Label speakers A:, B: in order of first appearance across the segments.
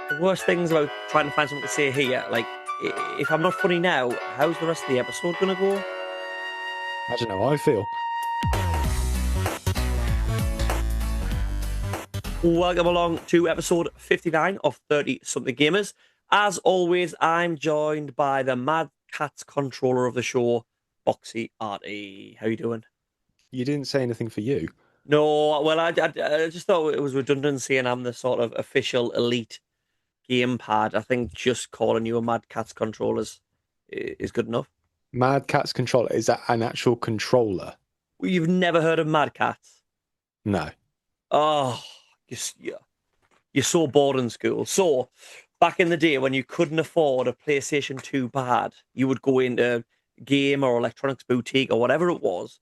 A: The worst things about trying to find something to say here, like, if I'm not funny now, how's the rest of the episode gonna go?
B: I don't know how I feel.
A: Welcome along to episode 59 of 30 Something Gamers. As always, I'm joined by the Mad Catz controller of the show, Boxy Arty. How you doing?
B: You didn't say anything for you.
A: No, well, I just thought it was redundancy, and I'm the sort of official elite gamepad. I think just calling you a Mad Catz controller is good enough.
B: Mad Catz controller, is that an actual controller?
A: Well, you've never heard of Mad Catz?
B: No.
A: Oh, you're so bored in school. So, back in the day when you couldn't afford a PlayStation 2 pad, you would go into game or electronics boutique or whatever it was,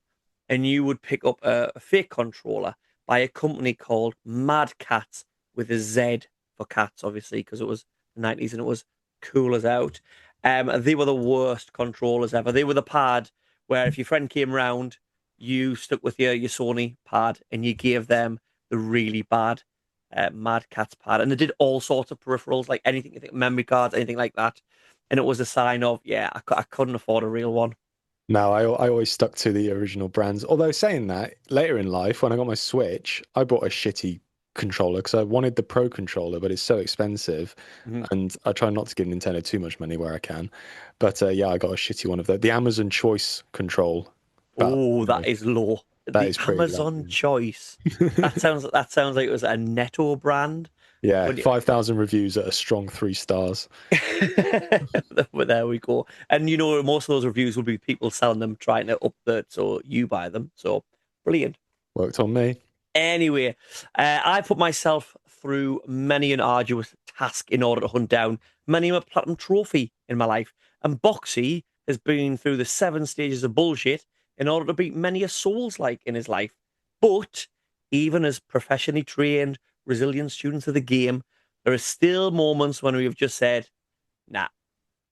A: and you would pick up a fake controller by a company called Mad Catz with a Z for cats, obviously, because it was the 90s and it was cool as out. And they were the worst controllers ever. They were the pad where if your friend came round, you stuck with your Sony pad and you gave them the really bad Mad Catz pad, and they did all sorts of peripherals, like anything you think, memory cards, anything like that. And it was a sign of, yeah, I couldn't afford a real one.
B: No, I always stuck to the original brands. Although saying that, later in life, when I got my Switch, I bought a shitty controller because I wanted the Pro controller, but it's so expensive.
A: Mhm.
B: And I try not to give Nintendo too much money where I can. But yeah, I got a shitty one of the Amazon Choice control. But
A: Oh,
B: you know,
A: that is low.
B: that
A: The
B: is pretty low.
A: Amazon Choice. That sounds like it was a Netto brand.
B: Yeah,
A: When you...
B: 5,000 reviews at a strong 3 stars.
A: But there we go. And you know, most of those reviews will be people selling them, trying to up the so you buy them. So brilliant.
B: Worked on me.
A: Anyway, I put myself through many an arduous task in order to hunt down many a platinum trophy in my life. And Boxy has been through the 7 stages of bullshit in order to beat many a Souls like in his life. But even as professionally trained, resilient students of the game, there are still moments when we have just said, nah.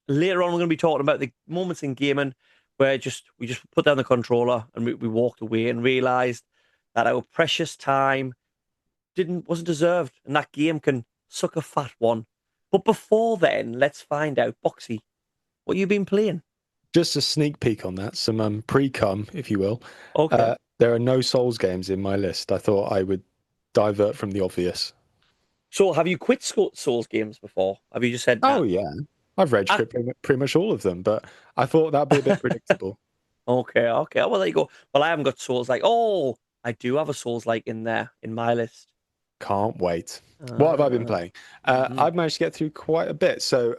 A: Later on, we're going to be talking about the moments in gaming where we just put down the controller and we walked away and realized that our precious time didn't wasn't deserved, and that game can suck a fat one. But before then, let's find out, Boxy, what you been playing?
B: Just a sneak peek on that, some pre-cum, if you will.
A: Okay.
B: There are no Souls games in my list. I thought I would divert from the obvious.
A: So, have you quit Souls games before? Have you just said, nah?
B: Oh yeah, I've rage
A: Ah,
B: quit pretty much all of them, but I thought that'd be a bit predictable.
A: okay, okay. Oh, well, there you go. Well, I haven't got Souls like. Oh, I do have a Souls like in there in my list.
B: Can't wait. What have I been
A: Ah,
B: playing?
A: mhm.
B: I've managed to get through quite a bit. So,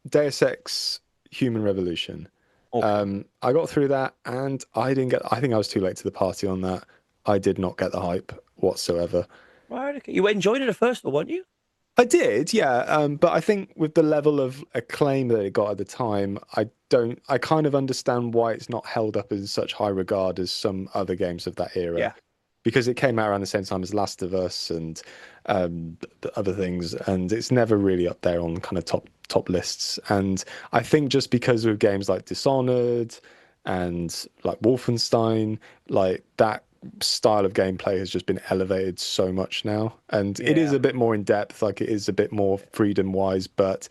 B: Deus Ex Human Revolution.
A: Okay.
B: I got through that, and I didn't get. I think I was too late to the party on that. I did not get the hype whatsoever.
A: Right. Okay. You enjoyed it at first, though, weren't you?
B: I did, yeah. But I think with the level of acclaim that it got at the time, I kind of understand why it's not held up in such high regard as some other games of that era.
A: Yeah.
B: Because it came out around the same time as Last of Us and the other things, and it's never really up there on kind of top lists. And I think just because of games like Dishonored and like Wolfenstein, like that style of gameplay has just been elevated so much now, and it is
A: Yeah.
B: a bit more in depth, like it is a bit more freedom wise, but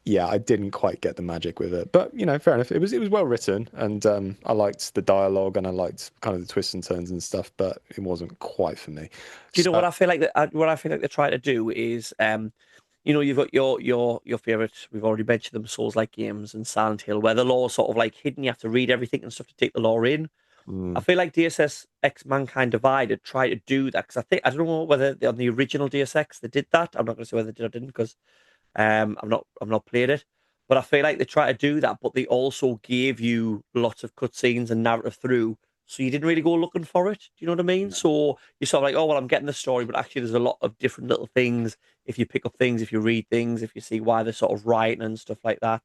B: yeah, I didn't quite get the magic with it. But you know, fair enough. It was well written, and I liked the dialogue and I liked kind of the twists and turns and stuff, but it wasn't quite for me.
A: Do you know what
B: So
A: I feel like what I feel like they're trying to do is, you know, you've got your favorite. We've already mentioned them, Souls like games and Silent Hill, where the law's sort of like hidden. You have to read everything and stuff to take the law in. I
B: mm,
A: feel like DSS X Mankind Divided tried to do that because I don't know whether on the original DSX they did that. I'm not going to say whether they did or didn't because I've not played it, but I feel like they try to do that, but they also gave you lots of cutscenes and narrative through, so you didn't really go looking for it. Do you know what I mean?
B: no.
A: So you're sort of like, oh well, I'm getting the story, but actually there's a lot of different little things. If you pick up things, if you read things, if you see why they're sort of writing and stuff like that,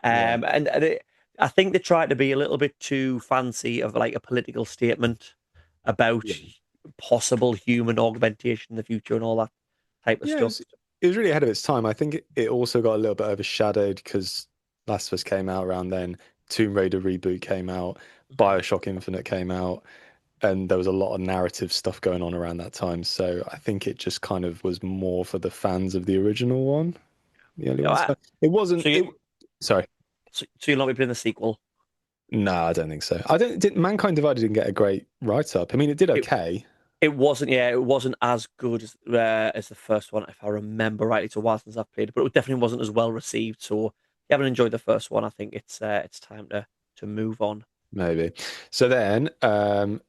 B: Yeah.
A: I think they tried to be a little bit too fancy of like a political statement about
B: Yeah.
A: possible human augmentation in the future and all that type of
B: Yeah,
A: stuff.
B: it was really ahead of its time. I think it also got a little bit overshadowed because Last of Us came out around then, Tomb Raider reboot came out,
A: Mhm.
B: BioShock Infinite came out. and there was a lot of narrative stuff going on around that time. So I think it just kind of was more for the fans of the original one, the only
A: You know,
B: one. So it wasn't.
A: so you
B: It. Sorry.
A: so you'll not be playing the sequel.
B: No, I don't think so. I don't. Did Mankind Divided didn't get a great write up. I mean, it did
A: It
B: okay.
A: it wasn't, yeah, it wasn't as good as the first one, if I remember right. It's a while since I've played it, but it definitely wasn't as well received. So if you haven't enjoyed the first one, I think it's time to move on.
B: Maybe. So then,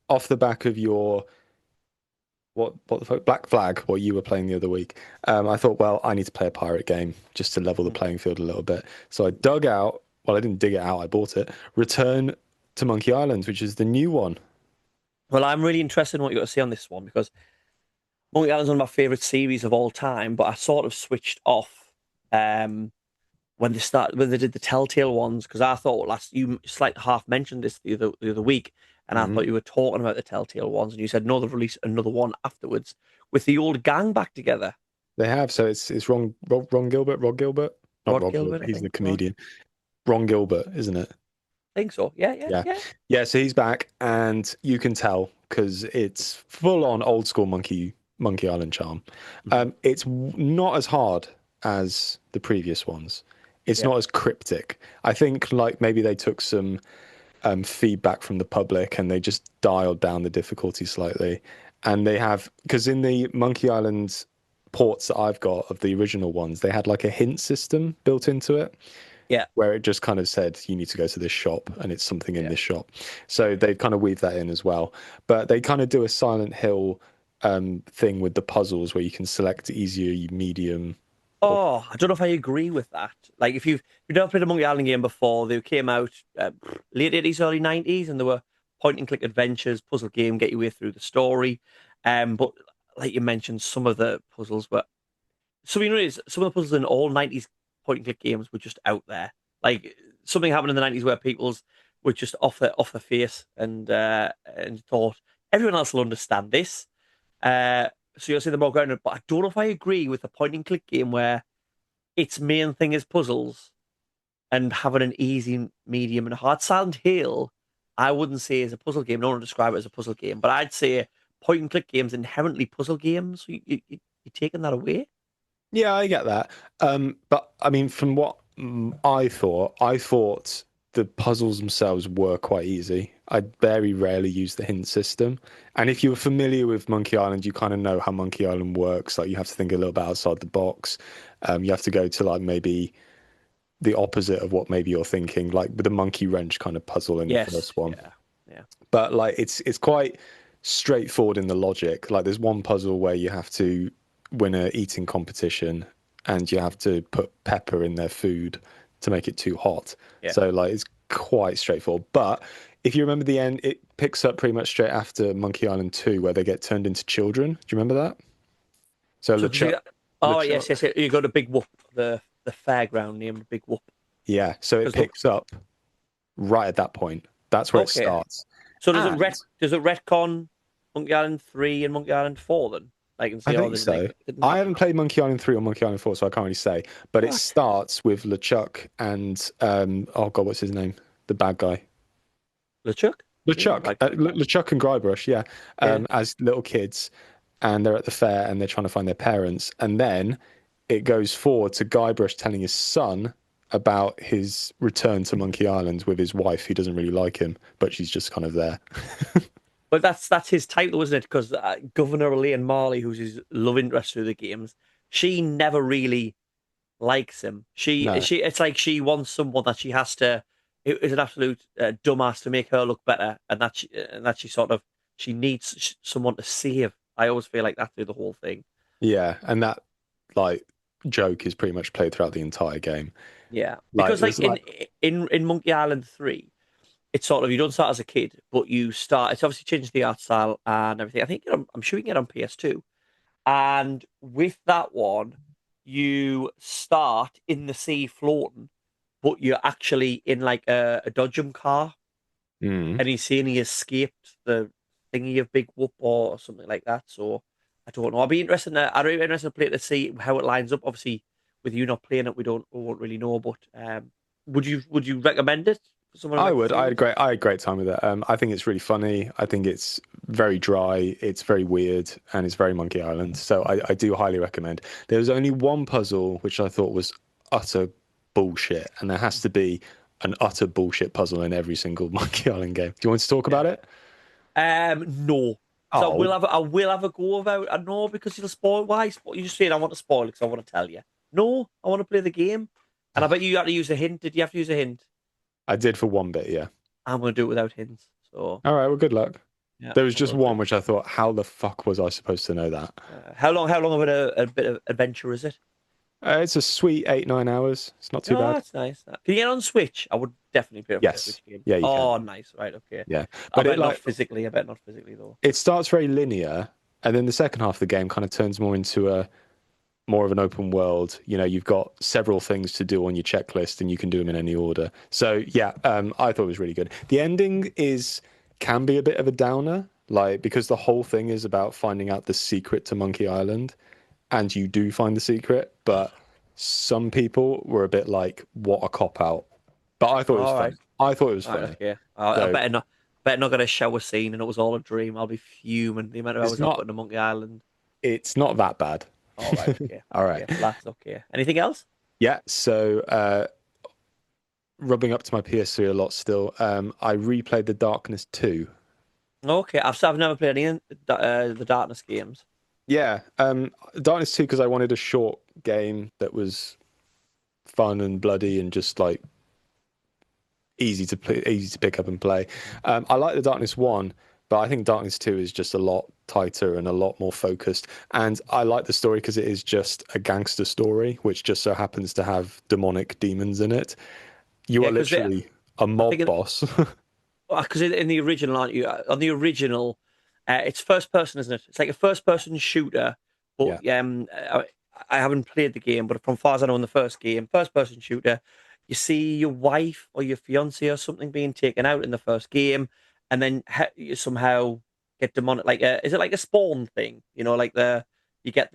B: off the back of your what the fuck Black Flag, what you were playing the other week, I thought, well, I need to play a pirate game just to level the
A: Mhm.
B: playing field a little bit. So I dug out. Well, I didn't dig it out. I bought it. Return to Monkey Island, which is the new one.
A: Well, I'm really interested in what you got to say on this one because Monkey Island's one of my favorite series of all time, but I sort of switched off um, when they did the Telltale ones because I thought last you slight half mentioned this the other week, and I
B: Hmm.
A: thought you were talking about the Telltale ones, and you said no, they've released another one afterwards with the old gang back together.
B: They have. So it's Ron Gilbert, Rod Gilbert, not
A: Rod
B: Rod
A: Gilbert,
B: Gilbert.
A: I
B: He's the
A: think. Rod,
B: comedian. Ron Gilbert, isn't it?
A: I think so. Yeah, yeah,
B: Yeah.
A: yeah.
B: Yeah, so he's back and you can tell because it's full on old school Monkey Island charm.
A: Mhm.
B: It's not as hard as the previous ones. It's
A: Yeah.
B: not as cryptic. I think like maybe they took some feedback from the public and they just dialed down the difficulty slightly. And they have because in the Monkey Island ports that I've got of the original ones, they had like a hint system built into it
A: Yeah.
B: where it just kind of said you need to go to this shop and it's something in
A: Yeah.
B: this shop. So they kind of weave that in as well. But they kind of do a Silent Hill thing with the puzzles where you can select easier, medium, or
A: Oh, I don't know if I agree with that. Like, if you've never played a Monkey Island game before, they came out late 80s, early 90s, and they were point and click adventures, puzzle game, get your way through the story. But like you mentioned, some of the puzzles were so you know some of the puzzles in all 90s point and click games were just out there. Like something happened in the 90s where people's were just off the face and thought everyone else will understand this. Uh, so you'll see the more grounded, but I don't know if I agree with the point and click game where its main thing is puzzles and having an easy, medium, and hard. Silent Hill, I wouldn't say is a puzzle game. No one would describe it as a puzzle game, but I'd say point and click games inherently puzzle games. So you're taking that away.
B: yeah, I get that. But I mean, from what I thought the puzzles themselves were quite easy. I very rarely use the hint system. And if you were familiar with Monkey Island, you kind of know how Monkey Island works. Like you have to think a little bit outside the box. You have to go to like maybe the opposite of what maybe you're thinking, like with the monkey wrench kind of puzzle in the
A: Yes,
B: first one.
A: yeah, yeah.
B: But like it's quite straightforward in the logic. Like there's one puzzle where you have to win a eating competition and you have to put pepper in their food to make it too hot.
A: Yeah.
B: So like it's quite straightforward. But if you remember the end, it picks up pretty much straight after Monkey Island 2 where they get turned into children. Do you remember that? So
A: So,
B: LeChuck,
A: oh yes,
B: LeChuck.
A: yes, yes. You got a Big Whoop, the fairground named Big Whoop.
B: Yeah, so it
A: Because the
B: picks up right at that point. That's where it
A: okay,
B: starts.
A: so
B: And
A: does it retcon Monkey Island 3 and Monkey Island 4 then? I can
B: I
A: say, oh,
B: think
A: they didn't like
B: so.
A: it. Didn't
B: I
A: like
B: haven't
A: it.
B: played Monkey Island 3 or Monkey Island 4, so I can't really say. But it
A: What?
B: starts with LeChuck and oh god, what's his name? The bad guy.
A: LeChuck? Yeah,
B: LeChuck.
A: like,
B: LeChuck and Guybrush, yeah.
A: yeah.
B: As little kids, and they're at the fair and they're trying to find their parents. And then it goes forward to Guybrush telling his son about his return to Monkey Island with his wife, who doesn't really like him, but she's just kind of there.
A: But that's his title, isn't it? Because Governor Elaine Marley, who's his love interest through the games, she never really likes him.
B: No.
A: It's like she wants someone that she has to. It is an absolute dumbass to make her look better, and that she sort of she needs someone to save. I always feel like that through the whole thing.
B: Yeah, and that like joke is pretty much played throughout the entire game.
A: Yeah,
B: Like
A: because like
B: there's like
A: in Monkey Island 3, it's sort of you don't start as a kid, but you start. It's obviously changed the art style and everything. I think I'm sure you can get it on PS2. And with that one, you start in the sea floating, but you're actually in like a dodgem car,
B: mm,
A: and he's saying he escaped the thingy of Big Whoop or something like that. So I don't know. I'd be interested to play it to see how it lines up. Obviously, with you not playing it, we won't really know. But would you recommend it? For someone who
B: I
A: likes
B: would.
A: Souls?
B: I had great time with it. I think it's really funny. I think it's very dry. It's very weird, and it's very Monkey Island. So I do highly recommend. There was only one puzzle which I thought was utter bullshit, and there has to be an utter bullshit puzzle in every single Monkey Island game. Do you want to talk about
A: Yeah.
B: it?
A: No. So
B: Oh,
A: I will have a go about. I know because you'll spoil. Why? You just saying I want to spoil it because I want to tell you. No, I want to play the game, and I bet you had to use a hint. Did you have to use a hint?
B: I did for one bit, yeah.
A: I'm going to do it without hints. So
B: All right, well, good luck.
A: yeah,
B: There was
A: I
B: just
A: will do.
B: one which I thought, how the fuck was I supposed to know that?
A: How long of a bit of adventure is it?
B: It's a sweet 8, 9 hours. It's not too
A: Oh,
B: bad.
A: that's nice. Can you get it on Switch? I would definitely play it for a
B: Yes.
A: Switch game.
B: Yeah, you can.
A: Oh, nice. Right, okay.
B: Yeah.
A: I
B: But it
A: bet not
B: like
A: physically. I bet not physically though.
B: it starts very linear, and then the second half of the game kind of turns more into a more of an open world. You know, you've got several things to do on your checklist, and you can do them in any order. So yeah, I thought it was really good. The ending is can be a bit of a downer, like because the whole thing is about finding out the secret to Monkey Island, and you do find the secret, but some people were a bit like, "What a cop out." But I thought it was
A: All right.
B: fun. I thought it was
A: Right,
B: funny.
A: okay. I
B: So
A: better not. Better not get a shower scene and it was all a dream. I'll be fuming. The amount of
B: it's
A: hours I
B: not
A: put in a Monkey Island.
B: it's not that bad.
A: All right, okay,
B: All right.
A: okay. Well, that's okay. Anything else?
B: Yeah, so rubbing up to my PS3 a lot still. I replayed The Darkness 2.
A: Okay, I've never played any of the Darkness games.
B: Yeah, Darkness 2 because I wanted a short game that was fun and bloody and just like easy to play, easy to pick up and play. I like The Darkness 1, but I think Darkness 2 is just a lot tighter and a lot more focused. And I like the story because it is just a gangster story, which just so happens to have demonic demons in it. You
A: Yeah,
B: are literally a
A: I think
B: mob boss.
A: because in the original, aren't you? On the original, it's first person, isn't it? It's like a first person shooter. But
B: Yeah.
A: I haven't played the game, but from far as I know, in the first game, first person shooter, you see your wife or your fiance or something being taken out in the first game, and then you somehow get demonic. Like, is it like a spawn thing? You know, like you get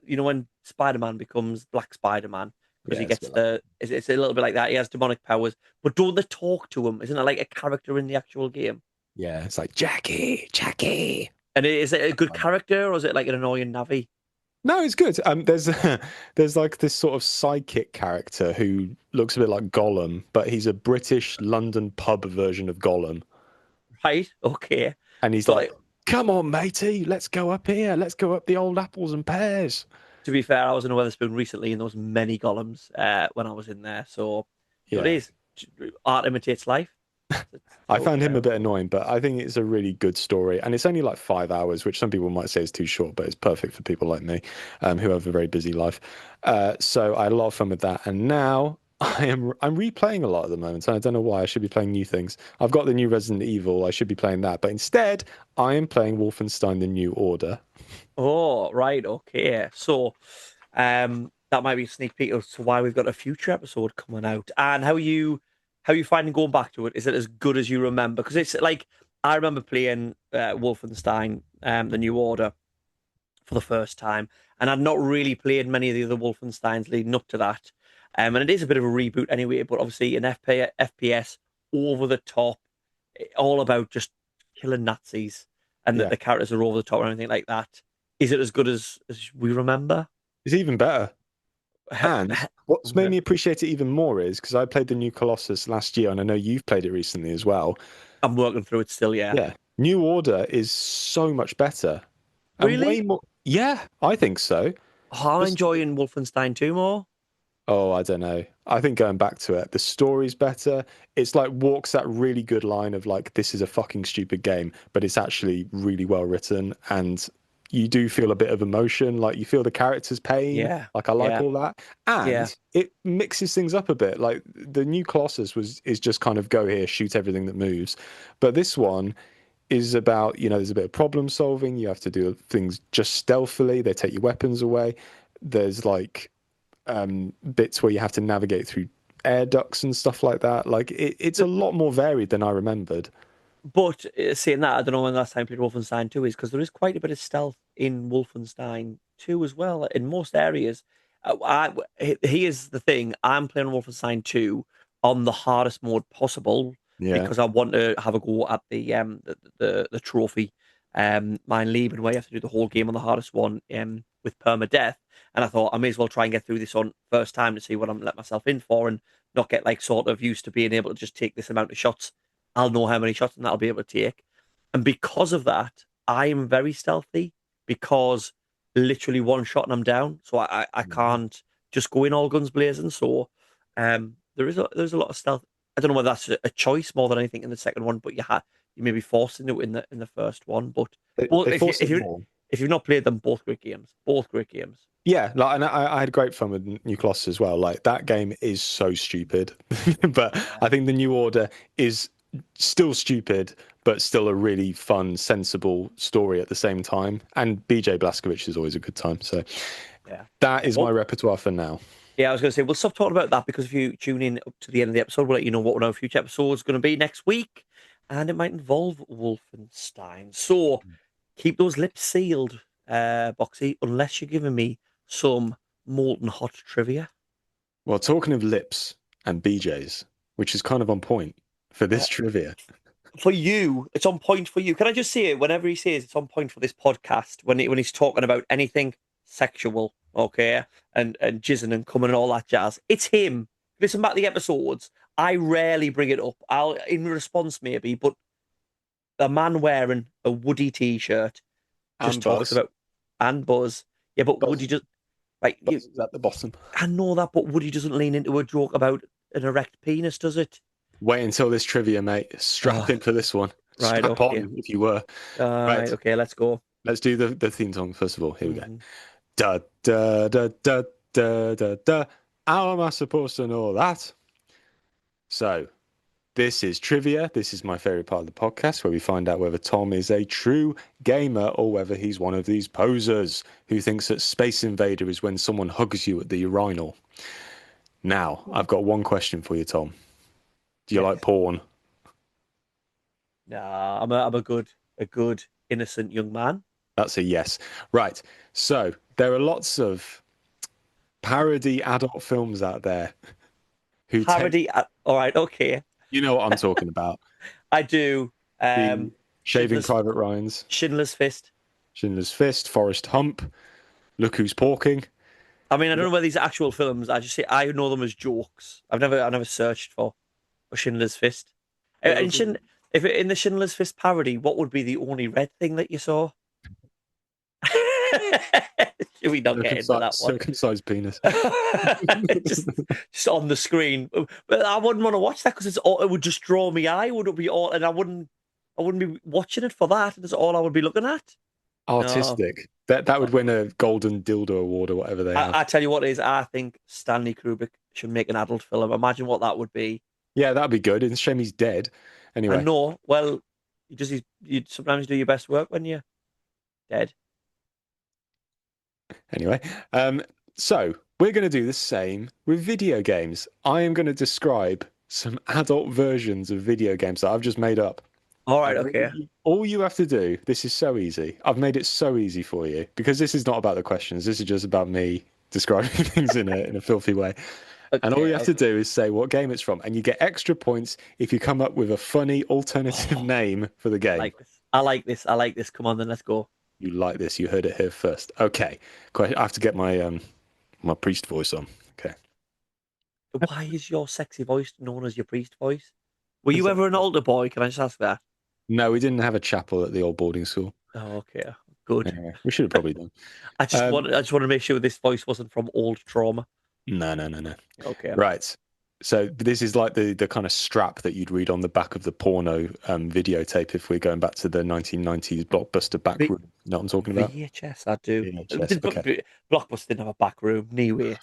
A: when Spider Man becomes Black Spider Man because
B: Yeah,
A: he
B: it's a
A: gets
B: bit like that.
A: it's a little bit like that. He has demonic powers, but don't they talk to him? Isn't it like a character in the actual game?
B: Yeah, it's like Jackie, Jackie.
A: And is it a good character or is it like an annoying navi?
B: No, it's good. There's there's like this sort of sidekick character who looks a bit like Gollum, but he's a British London pub version of Gollum,
A: Right? Okay.
B: and he's
A: So
B: like,
A: like,
B: "Come on, matey, let's go up here. Let's go up the old apples and pears."
A: to be fair, I was in a Weatherspoon recently and there was many golems when I was in there. So it
B: Yeah,
A: is. Art imitates life. It's
B: I
A: totally
B: found him
A: fair
B: a bit
A: enough.
B: annoying, but I think it's a really good story, and it's only like 5 hours, which some people might say is too short, but it's perfect for people like me, who have a very busy life. So I had a lot of fun with that, and now I'm replaying a lot at the moment, and I don't know why. I should be playing new things. I've got the new Resident Evil. I should be playing that, but instead I am playing Wolfenstein: The New Order.
A: Oh, right. Okay. So that might be a sneak peek as to why we've got a future episode coming out. And how you finding going back to it? Is it as good as you remember? Because it's like I remember playing Wolfenstein, the New Order for the first time, and I'd not really played many of the other Wolfensteins leading up to that. And it is a bit of a reboot anyway, but obviously an FPS over the top, all about just killing Nazis, and that
B: Yeah,
A: the characters are over the top or anything like that. Is it as good as we remember?
B: it's even better. And what's made me appreciate it even more is because I played the new Colossus last year, and I know you've played it recently as well.
A: I'm working through it still, yeah.
B: Yeah. New Order is so much better and way
A: Really?
B: more. Yeah, I think so.
A: Oh, I'm
B: Just,
A: enjoying Wolfenstein 2 more.
B: oh, I don't know. I think going back to it, the story's better. It's like walks that really good line of like, this is a fucking stupid game, but it's actually really well written. And you do feel a bit of emotion. Like you feel the character's pain.
A: Yeah,
B: Like I like
A: yeah,
B: all that.
A: yeah.
B: And it mixes things up a bit. Like the new Colossus is just kind of go here, shoot everything that moves. But this one, is about, there's a bit of problem solving. You have to do things just stealthily. They take your weapons away. There's like bits where you have to navigate through air ducts and stuff like that. Like it's a lot more varied than I remembered.
A: But saying that, I don't know when the last time I played Wolfenstein 2 is because there is quite a bit of stealth in Wolfenstein 2 as well, in most areas. Here's the thing I'm playing Wolfenstein 2 on the hardest mode possible
B: Yeah.
A: because I want to have a go at the trophy mine Leben where you have to do the whole game on the hardest one with permadeath. And I thought I may as well try and get through this on first time to see what I'm let myself in for and not get like sort of used to being able to just take this amount of shots. I'll know how many shots and that'll be able to take. And because of that, I am very stealthy because literally one shot and I'm down. So I
B: Mhm.
A: can't just go in all guns blazing. So there's a lot of stealth. I don't know whether that's a choice more than anything in the second one, but you may be forced into it in the first one. But both
B: They force it
A: if you
B: more.
A: if you've not played them, both great games. Both great games.
B: Yeah, like, and I had great fun with New Colossus as well. Like that game is so stupid, but
A: Yeah.
B: I think the New Order is still stupid, but still a really fun, sensible story at the same time. And BJ Blazkowicz is always a good time. So
A: Yeah.
B: that is my
A: Well,
B: repertoire for now.
A: yeah, I was going to say, we'll stop talking about that because if you tune in up to the end of the episode, we'll let you know what our future episode is going to be next week. And it might involve Wolfenstein. So keep those lips sealed, Boxy, unless you're giving me some molten hot trivia.
B: Well, talking of lips and BJ's, which is kind of on point for this
A: Oh,
B: trivia.
A: for you, it's on point for you. Can I just say it whenever he says it's on point for this podcast, when he's talking about anything sexual, okay, and jizzing and coming and all that jazz, it's him. Listen back to the episodes. I rarely bring it up. I'll in response maybe, but a man wearing a Woody t-shirt just
B: And
A: talks
B: Buzz.
A: about and Buzz. Yeah, but Woody
B: Buzz,
A: just like you.
B: Buzz is at the bottom.
A: I know that, but Woody doesn't lean into a joke about an erect penis, does it?
B: Wait until this trivia, mate. Strap
A: Oh,
B: in for this one.
A: right,
B: Strap
A: okay.
B: on, if you were.
A: Right,
B: Right.
A: okay, let's go.
B: Let's do the theme song first of all. Here we go.
A: Mhm.
B: Da da da da da da da. How am I supposed to know that? So, this is trivia. This is my favorite part of the podcast where we find out whether Tom is a true gamer or whether he's one of these posers who thinks that Space Invader is when someone hugs you at the urinal. Now, I've got one question for you, Tom. Do you like
A: Yes.
B: porn?
A: Nah, I'm a good innocent young man.
B: That's a yes. Right. So, there are lots of parody adult films out there who take,
A: Parody. All right, okay.
B: you know what I'm talking about.
A: I do.
B: The Shaving
A: Schindler's
B: Private Ryan's,
A: Schindler's Fist.
B: Schindler's Fist, Forrest Hump, Look Who's Porking.
A: I mean, I don't know whether these are actual films. I just say I know them as jokes. I never searched for Schindler's Fist. And if in the Schindler's Fist parody, what would be the only red thing that you saw? Should we not get into that one?
B: Circumcised penis.
A: just, just on the screen. But I wouldn't want to watch that because it would just draw me eye. Would it be all? And I wouldn't be watching it for that. That's all I would be looking at. No,
B: Artistic. That would
A: no.
B: win a golden dildo award or whatever they have.
A: I tell you what it is. I think Stanley Kubrick should make an adult film. Imagine what that would be.
B: Yeah, that'd be good. It's a shame he's dead.
A: I
B: Anyway,
A: know. Well, you sometimes do your best work when you're dead.
B: anyway. So we're going to do the same with video games. I am going to describe some adult versions of video games that I've just made up.
A: All right.
B: And
A: Okay.
B: all you have to do, this is so easy. I've made it so easy for you because this is not about the questions. This is just about me describing things in a filthy way. And all
A: Okay.
B: you have to do is say what game it's from, and you get extra points if you come up with a funny alternative
A: Oh,
B: name for the
A: I
B: game.
A: like this. I like this. I like this. Come on, then let's go.
B: You like this? You heard it here first. Okay, I have to get my priest voice on. Okay.
A: Why is your sexy voice known as your priest voice? Were you ever an altar boy? Can I just ask that?
B: No, we didn't have a chapel at the old boarding school.
A: Oh, okay. Good.
B: Yeah, we should have probably done.
A: I just want to make sure this voice wasn't from old trauma.
B: No, no, no, no.
A: Okay.
B: Right. So this is like the kind of strap that you'd read on the back of the porno videotape if we're going back to the 1990s blockbuster back
A: V-
B: room. You know what I'm talking about?
A: VHS, I do.
B: VHS. Okay.
A: Blockbuster didn't have a back room. Anyway.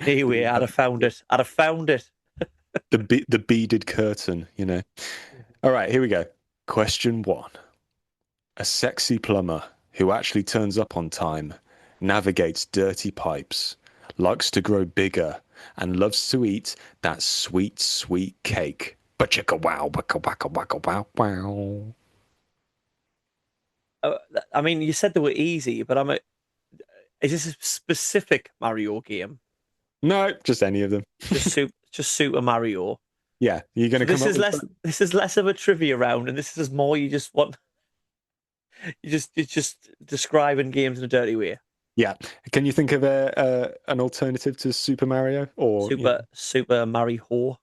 A: Anyway, I'd have found it. I'd have found it.
B: The beaded curtain, you know. All right, here we go. Question one. A sexy plumber who actually turns up on time, navigates dirty pipes, likes to grow bigger, and loves to eat that sweet, sweet cake. Ba-chicka wow, wacka wacka wacka wow wow.
A: Uh, I mean, you said they were easy, but is this a specific Mario game?
B: No, just any of them.
A: Just just Super Mario.
B: Yeah, you're going
A: So
B: to come
A: this
B: up
A: is
B: with
A: less. This is less of a trivia round, and this is more. You just want. You're just describing games in a dirty way.
B: yeah. Can you think of an alternative to Super Mario or
A: Super Mario.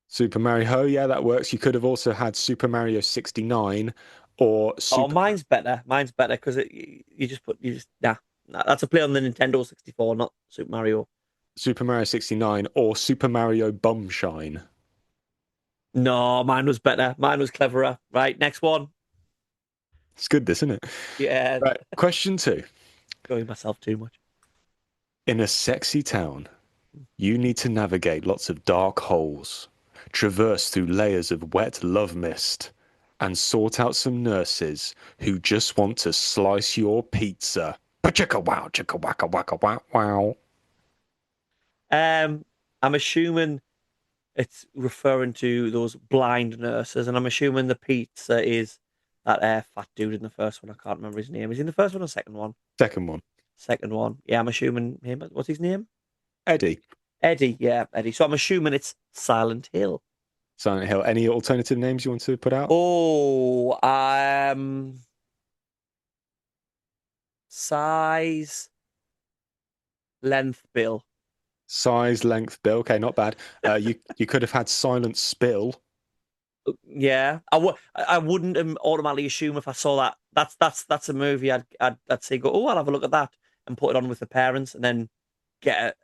B: Super Mario? Oh, yeah, that works. You could have also had Super Mario 69 or
A: Oh,
B: Super
A: mine's better. Mine's better because you just nah. That's a play on the Nintendo 64, not Super Mario.
B: Super Mario 69 or Super Mario Bumshine.
A: No, mine was better. Mine was cleverer. Right, next one.
B: It's good, this, isn't it?
A: Yeah,
B: Right. Question 2.
A: going myself too much.
B: In a sexy town, you need to navigate lots of dark holes, traverse through layers of wet love mist, and sort out some nurses who just want to slice your pizza. Chicka wow, chicka wacka wacka wow wow.
A: I'm assuming it's referring to those blind nurses, and I'm assuming the pizza is that fat dude in the first one. I can't remember his name. Is he in the first one or second one?
B: Second one,
A: Second one. Yeah, I'm assuming him. What's his name?
B: Eddie.
A: Eddie. Yeah, Eddie. So I'm assuming it's Silent Hill.
B: Silent Hill. Any alternative names you want to put out?
A: Oh, size, length, Bill.
B: Size, length, bill. Okay, not bad. You could have had Silent Spill.
A: Yeah, I wouldn't automatically assume if I saw that. That's a movie. I'd say go. Oh, I'll have a look at that and put it on with the parents, and then get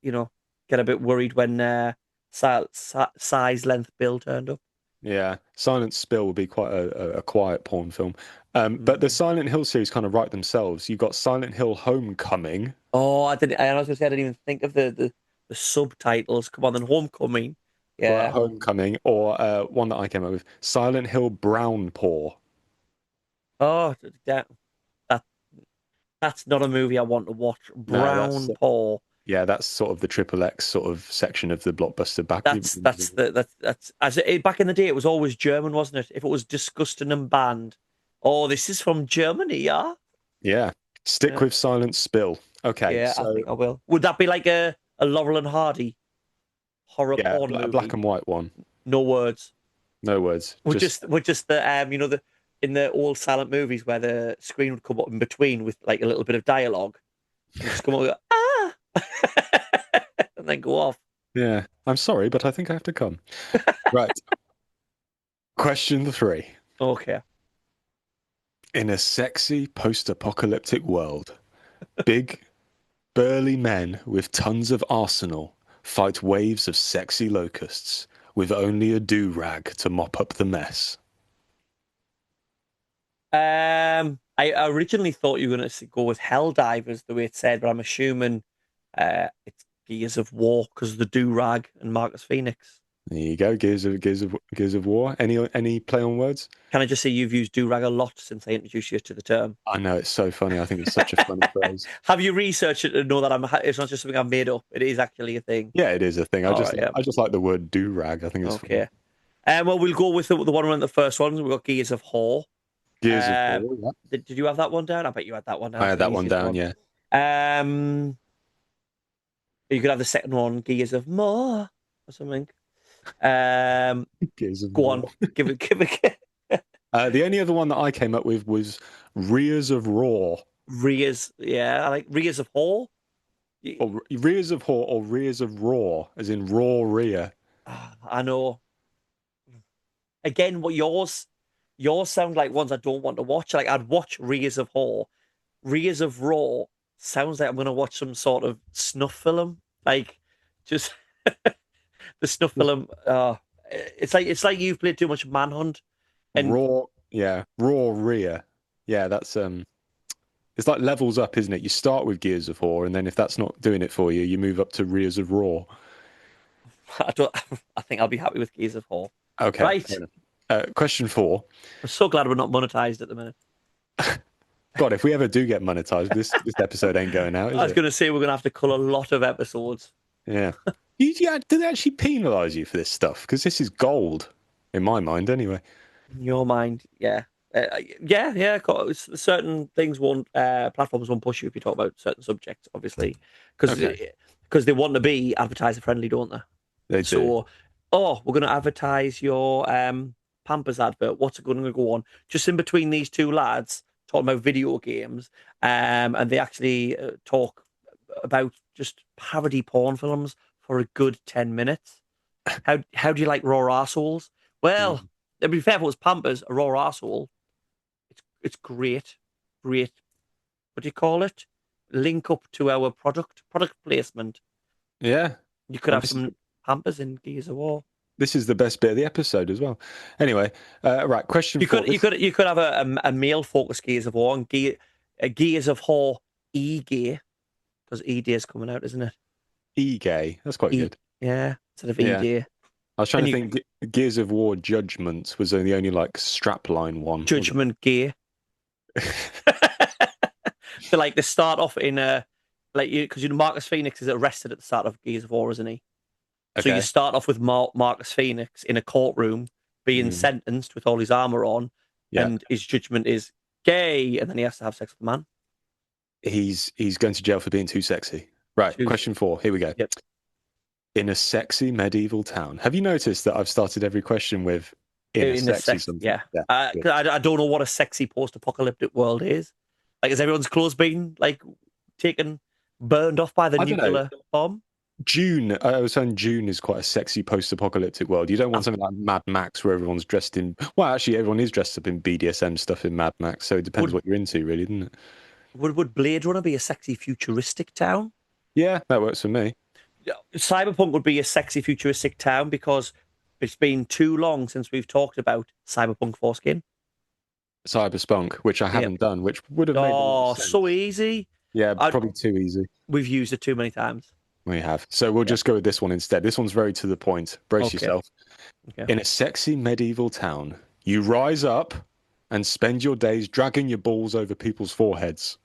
A: you know get a bit worried when size, length, Bill turned up.
B: Yeah, Silent Spill would be quite a quiet porn film. But the
A: Mm.
B: Silent Hill series kind of write themselves. You've got Silent Hill Homecoming.
A: Oh, I didn't. I was gonna say I didn't even think of the subtitles. Come on, then Homecoming.
B: Right,
A: Yeah.
B: Homecoming, or one that I came up with, Silent Hill Brown Paw.
A: Oh, that that's not a movie I want to watch.
B: No, that's
A: Brown Paw.
B: yeah, that's sort of the triple X sort of section of the blockbuster back.
A: That's back in the day. It was always German, wasn't it? If it was disgusting and banned, oh, this is from Germany, yeah.
B: Yeah, stick
A: Yeah,
B: with Silent Spill. Okay,
A: yeah, I
B: so
A: think I will. Would that be like a Laurel and Hardy horror
B: yeah,
A: porn
B: a black
A: movie?
B: and white one.
A: No words.
B: No words.
A: With just the the in the old silent movies where the screen would come up in between with like a little bit of dialogue and just come up with ah and then go off.
B: Yeah, I'm sorry, but I think I have to come. Right. Question 3.
A: Okay.
B: In a sexy post-apocalyptic world, big, burly men with tons of arsenal fight waves of sexy locusts with only a do-rag to mop up the mess.
A: I originally thought you were going to go with Helldivers, the way it said, but I'm assuming it's Gears of War because of the do-rag and Marcus Phoenix.
B: There you go, Gears of War. Any play on words?
A: Can I just say you've used do-rag a lot since I introduced you to the term?
B: I know it's so funny. I think it's such a funny phrase.
A: Have you researched it to know that it's not just something I've made up? It is actually a thing.
B: Yeah, it is a thing.
A: All right, yeah.
B: I just like the word do-rag. I think it's funny.
A: Okay. Well, we'll go with the one around the first one. We've got Gears of War.
B: Gears of
A: Uh,
B: War. Yeah.
A: did you have that one down? I bet you had that one down.
B: I
A: It's
B: had
A: the
B: that one
A: easiest
B: down.
A: one.
B: Yeah.
A: Um, you could have the second one, Gears of More or something.
B: Gears of
A: Go
B: War.
A: on, give it.
B: The only other one that I came up with was Rears of Raw.
A: Rears, yeah, I like Rears of Hall.
B: Or Rears of Raw or Rears of Raw, as in raw rear.
A: I know. Again, what yours sound like ones I don't want to watch. Like I'd watch Rears of Hall. Rears of Raw sounds like I'm gonna watch some sort of snuff film. Like just the snuff film. It's like you've played too much Manhunt and
B: Raw, yeah, raw rear. Yeah, that's it's like levels up, isn't it? You start with Gears of War, and then if that's not doing it for you, you move up to Rears of Raw.
A: I don't. I think I'll be happy with Gears of War.
B: Okay, fair
A: Right.
B: enough. Question 4.
A: I'm so glad we're not monetized at the minute.
B: God, if we ever do get monetized, this episode ain't going out, is
A: I was
B: it?
A: going to say we're going to have to cull a lot of episodes.
B: Yeah. Yeah, do they actually penalise you for this stuff? Because this is gold, in my mind, anyway.
A: In your mind, yeah. Yeah. Certain things won't, platforms won't push you if you talk about certain subjects, obviously, because
B: Okay.
A: they want to be advertiser friendly, don't they?
B: They do.
A: So, oh, we're going to advertise your Pampers advert. What's it going to go on? Just in between these two lads talking about video games, and they actually talk about just parody porn films for a good 10 minutes. How do you like raw assholes? Well,
B: Mm.
A: to be fair, if it was Pampers, a raw asshole, it's great, great. What do you call it? Link up to our product placement.
B: Yeah.
A: You could
B: And
A: have some Pampers in Gears of War.
B: this is the best bit of the episode as well. Anyway, right. Question
A: You
B: four.
A: could you
B: This
A: could you could have a male focused Gears of War and Gears of War E-Gear because E-Day is coming out, isn't it?
B: E-gay. That's quite
A: E
B: good.
A: yeah, instead of
B: Yeah.
A: E-Day.
B: I was trying
A: And
B: to
A: you
B: think. Gears of War Judgment was the only like strapline one, wasn't
A: Judgment Gear.
B: it?
A: So like they start off in a like you because Marcus Phoenix is arrested at the start of Gears of War, isn't he? So you
B: Okay.
A: start off with Marcus Phoenix in a courtroom being
B: Mm.
A: sentenced with all his armor on,
B: Yeah.
A: and his judgment is gay, and then he has to have sex with a man.
B: He's going to jail for being too sexy. Right.
A: Choose.
B: Question four. Here we go.
A: Yep.
B: In a sexy medieval town. Have you noticed that I've started every question with in a
A: In the
B: sexy
A: sex,
B: something?
A: yeah.
B: Yeah. Good.
A: 'Cause I don't know what a sexy post-apocalyptic world is. Like, is everyone's clothes been like taken, burned off by the
B: I don't know.
A: nuclear bomb?
B: June, I was saying June is quite a sexy post-apocalyptic world. You don't want
A: Um,
B: something like Mad Max where everyone's dressed in, well, actually, everyone is dressed up in BDSM stuff in Mad Max, so it depends
A: would
B: what you're into, really, doesn't it?
A: would Blade Runner be a sexy futuristic town?
B: Yeah, that works for me.
A: Yeah, Cyberpunk would be a sexy futuristic town because it's been too long since we've talked about Cyberpunk foreskin.
B: Cyberspunk, which I
A: Yeah.
B: haven't done, which would have made the
A: Oh,
B: most
A: so
B: sense.
A: easy.
B: Yeah,
A: I,
B: probably too easy.
A: we've used it too many times.
B: We have. So we'll
A: Yeah.
B: just go with this one instead. This one's very to the point. Brace
A: Okay.
B: yourself.
A: Okay.
B: In a sexy medieval town, you rise up and spend your days dragging your balls over people's foreheads.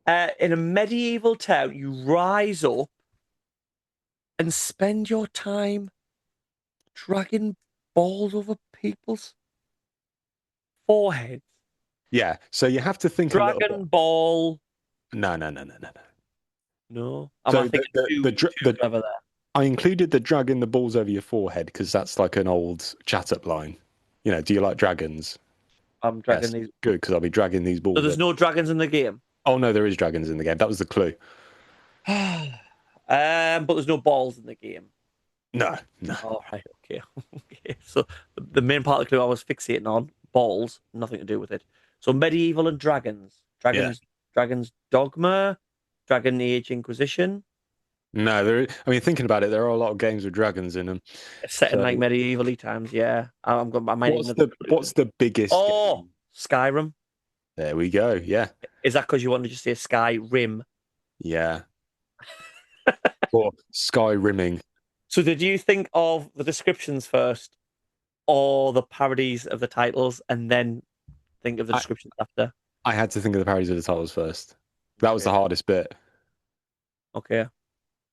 A: In a medieval town, you rise up and spend your time dragging balls over people's foreheads.
B: Yeah, so you have to think a little bit.
A: Dragon Ball.
B: No, no, no, no, no, no.
A: No, am I
B: So
A: thinking too clever there?
B: I included the dragging the balls over your forehead because that's like an old chat up line. You know, do you like dragons?
A: I'm dragging
B: Yes.
A: these.
B: Good, because I'll be dragging these
A: So
B: balls
A: there's
B: over.
A: no dragons in the game.
B: Oh no, there is dragons in the game. That was the clue.
A: But there's no balls in the game.
B: No, no.
A: All right, okay, okay. So the main part of the clue I was fixating on balls, nothing to do with it. So medieval and dragons,
B: Yeah.
A: dragons dogma, Dragon Age Inquisition,
B: No, I mean, thinking about it, there are a lot of games with dragons in them.
A: set in
B: So
A: like medieval times. Yeah, I might need another clue.
B: what's the biggest
A: Oh,
B: game?
A: Skyrim.
B: There we go. Yeah.
A: Is that because you wanted to just say Sky Rim?
B: Yeah. Or sky rimming.
A: So did you think of the descriptions first, or the parodies of the titles, and then think of the
B: I,
A: descriptions after?
B: I had to think of the parodies of the titles first. That was the
A: Okay.
B: hardest bit.
A: Okay.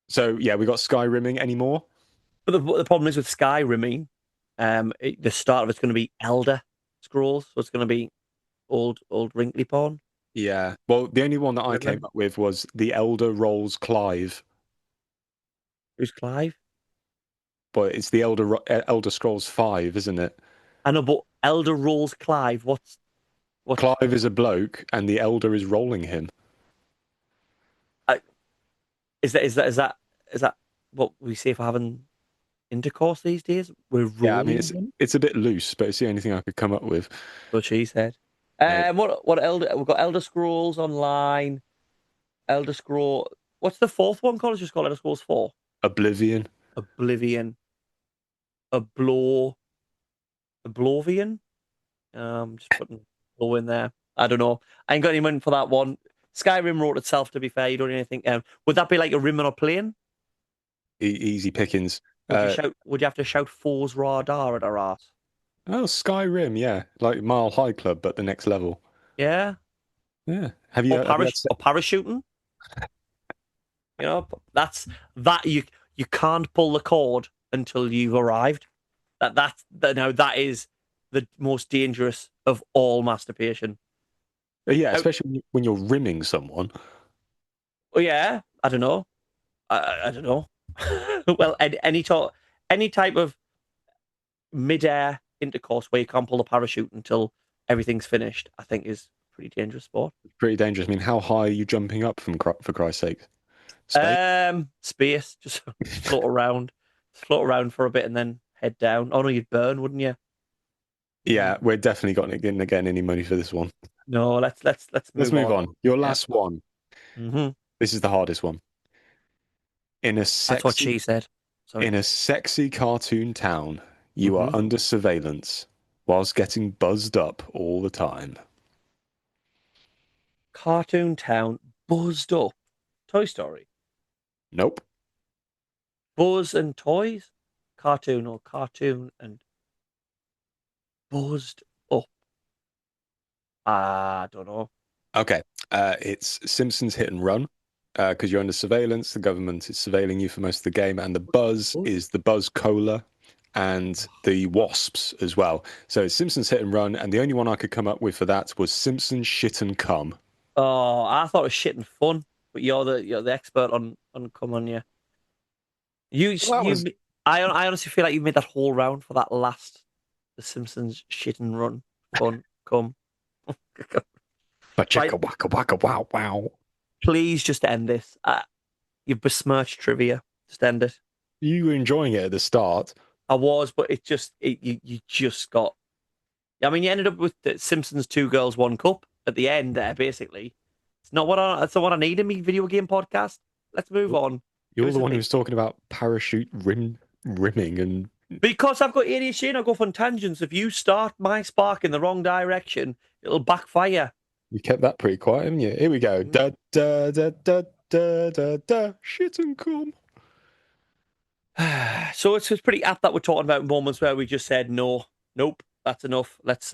B: So yeah, we got sky rimming anymore.
A: But the problem is with Skyrim, the start of it's going to be Elder Scrolls, so it's going to be old wrinkly porn.
B: Yeah. Well, the only one that I came
A: Skyrim.
B: up with was The Elder Rolls Clive,
A: Who's Clive?
B: but it's the Elder Scrolls 5, isn't it?
A: I know, but Elder Rolls Clive. What's
B: Clive is a bloke, and the Elder is rolling him.
A: uh, is that what we say for having intercourse these days? We're
B: Yeah, I mean
A: rolling them.
B: it's a bit loose, but it's the only thing I could come up with.
A: So she said.
B: Uh,
A: What Elder? We've got Elder Scrolls Online. Elder Scroll. What's the fourth one called? It's just called Elder Scrolls 4.
B: Oblivion.
A: Oblivion. Oblo. Oblovion. Just putting blow in there. I don't know. I ain't got any money for that one. Skyrim wrote itself, to be fair. You don't need anything. Would that be like a rim on a plane?
B: Easy pickings.
A: Would you shout? Would you have to shout "Fours Radar" at our ass?
B: Oh, Skyrim, yeah, like Mile High Club, but the next level.
A: Yeah.
B: Yeah.
A: Or
B: Have you had
A: parachuting? That's that you can't pull the cord until you've arrived. That is the most dangerous of all masturbation.
B: yeah,
A: How,
B: especially when you're rimming someone.
A: Oh yeah, I don't know. I don't know. Well, any type of mid-air intercourse where you can't pull the parachute until everything's finished, I think is a pretty dangerous sport.
B: Pretty dangerous. I mean, how high are you jumping up from, for Christ's sake? Space?
A: Space, just float around for a bit and then head down. Oh no, you'd burn, wouldn't you?
B: Yeah,
A: Mm.
B: we're definitely not getting any money for this one.
A: No, let's
B: Let's
A: move
B: move
A: on.
B: on. Your
A: Yeah.
B: last one.
A: Hmm.
B: This is the hardest one. In a
A: That's what
B: sexy
A: she said. Sorry.
B: in a sexy cartoon town, you are
A: Hmm.
B: under surveillance whilst getting buzzed up all the time.
A: Cartoon Town, buzzed up. Toy Story.
B: Nope.
A: Buzz and toys. Cartoon or cartoon and buzzed up. I don't know.
B: Okay. It's Simpsons Hit and Run. Because you're under surveillance, the government is surveilling you for most of the game, and the buzz
A: Buzz?
B: is the Buzz Cola and the wasps as well. So it's Simpsons Hit and Run, and the only one I could come up with for that was Simpsons Shit and Cum.
A: Oh, I thought it was shit and fun, but you're the expert on come on you. You
B: Well, that was
A: you I honestly feel like you made that whole round for that last The Simpsons shit and run fun come.
B: a chicka
A: Right,
B: waka waka wow wow.
A: please just end this. You've besmirched trivia. Just end it.
B: You were enjoying it at the start.
A: I was, but you just got. I mean, you ended up with the Simpsons Two Girls One Cup at the end there. Basically, it's not what I need in me video game podcast. Let's move on. Give
B: You're
A: us
B: the
A: a
B: one who
A: thing.
B: was talking about parachute rimming, and
A: Because I've got ADHD and I go on tangents. If you start my spark in the wrong direction, it'll backfire.
B: you kept that pretty quiet, haven't you? Here we go.
A: Mm.
B: Da da da da da da da. Shit and cum.
A: So it's pretty apt that we're talking about moments where we just said no, nope, that's enough. Let's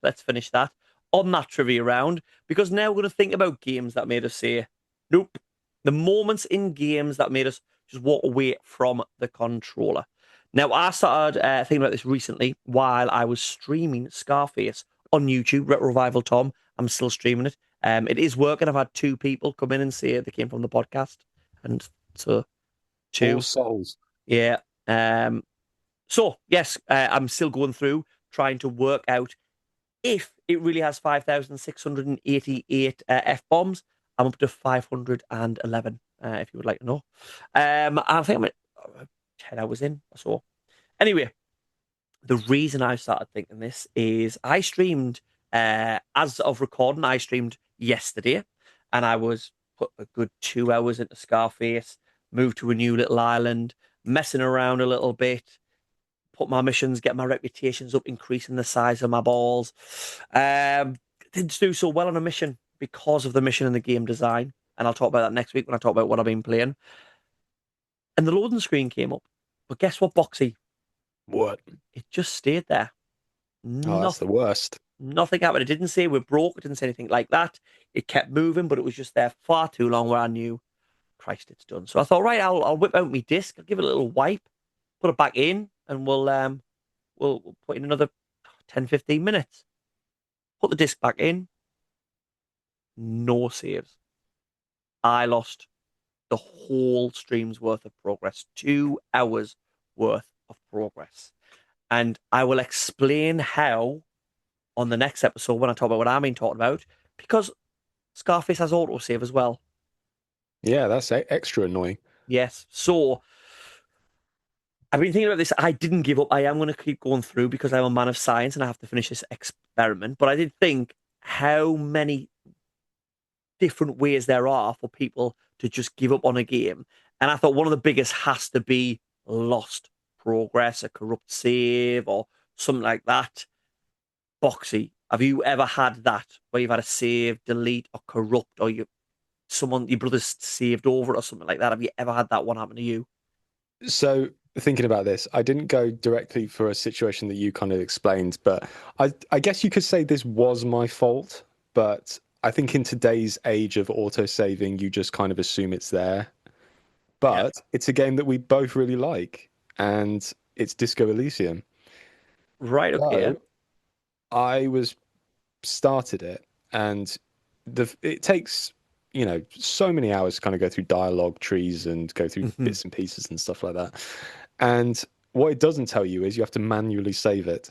A: let's finish that on that trivia round because now we're going to think about games that made us say nope. The moments in games that made us just walk away from the controller. Now I started thinking about this recently while I was streaming Scarface on YouTube. Retro Revival Tom. I'm still streaming it. It is working. I've had two people come in and say they came from the podcast, and so
B: Poor
A: two.
B: souls.
A: Yeah. Um, so, yes, I'm still going through trying to work out if it really has 5,688 F bombs. I'm up to 511, if you would like to know. I think I'm at 10 hours in or so. Anyway, the reason I started thinking this is I streamed, as of recording, I streamed yesterday and I was put a good 2 hours into Scarface, moved to a new little island, messing around a little bit, put my missions, get my reputations up, increasing the size of my balls. Didn't do so well on a mission because of the mission and the game design. And I'll talk about that next week when I talk about what I've been playing. And the loading screen came up. But guess what, Boxy?
B: What?
A: It just stayed there.
B: Oh, that's the
A: Nothing.
B: worst.
A: Nothing happened. It didn't say we're broke. It didn't say anything like that. It kept moving, but it was just there far too long where I knew, Christ, it's done. So I thought, right, I'll whip out my disc. I'll give it a little wipe, put it back in, and we'll put in another 10, 15 minutes. Put the disc back in. No saves. I lost the whole stream's worth of progress. 2 hours worth of progress. And I will explain how on the next episode when I talk about what I've been talking about, because Scarface has autosave as well.
B: Yeah, that's extra annoying.
A: Yes. So I've been thinking about this. I didn't give up. I am going to keep going through because I'm a man of science and I have to finish this experiment. But I did think how many different ways there are for people to just give up on a game. And I thought one of the biggest has to be lost progress, a corrupt save, or something like that. Boxy, have you ever had that where you've had a save, delete, or corrupt, or your brother's saved over it or something like that? Have you ever had that one happen to you?
B: So, thinking about this, I didn't go directly for a situation that you kind of explained, but I guess you could say this was my fault. But I think in today's age of auto saving, you just kind of assume it's there.
A: Yeah.
B: But it's a game that we both really like, and it's Disco Elysium.
A: Right. Okay.
B: So I was started it, and it takes. so many hours to kind of go through dialogue trees and go through
A: Hmm.
B: bits and pieces and stuff like that. And what it doesn't tell you is you have to manually save it.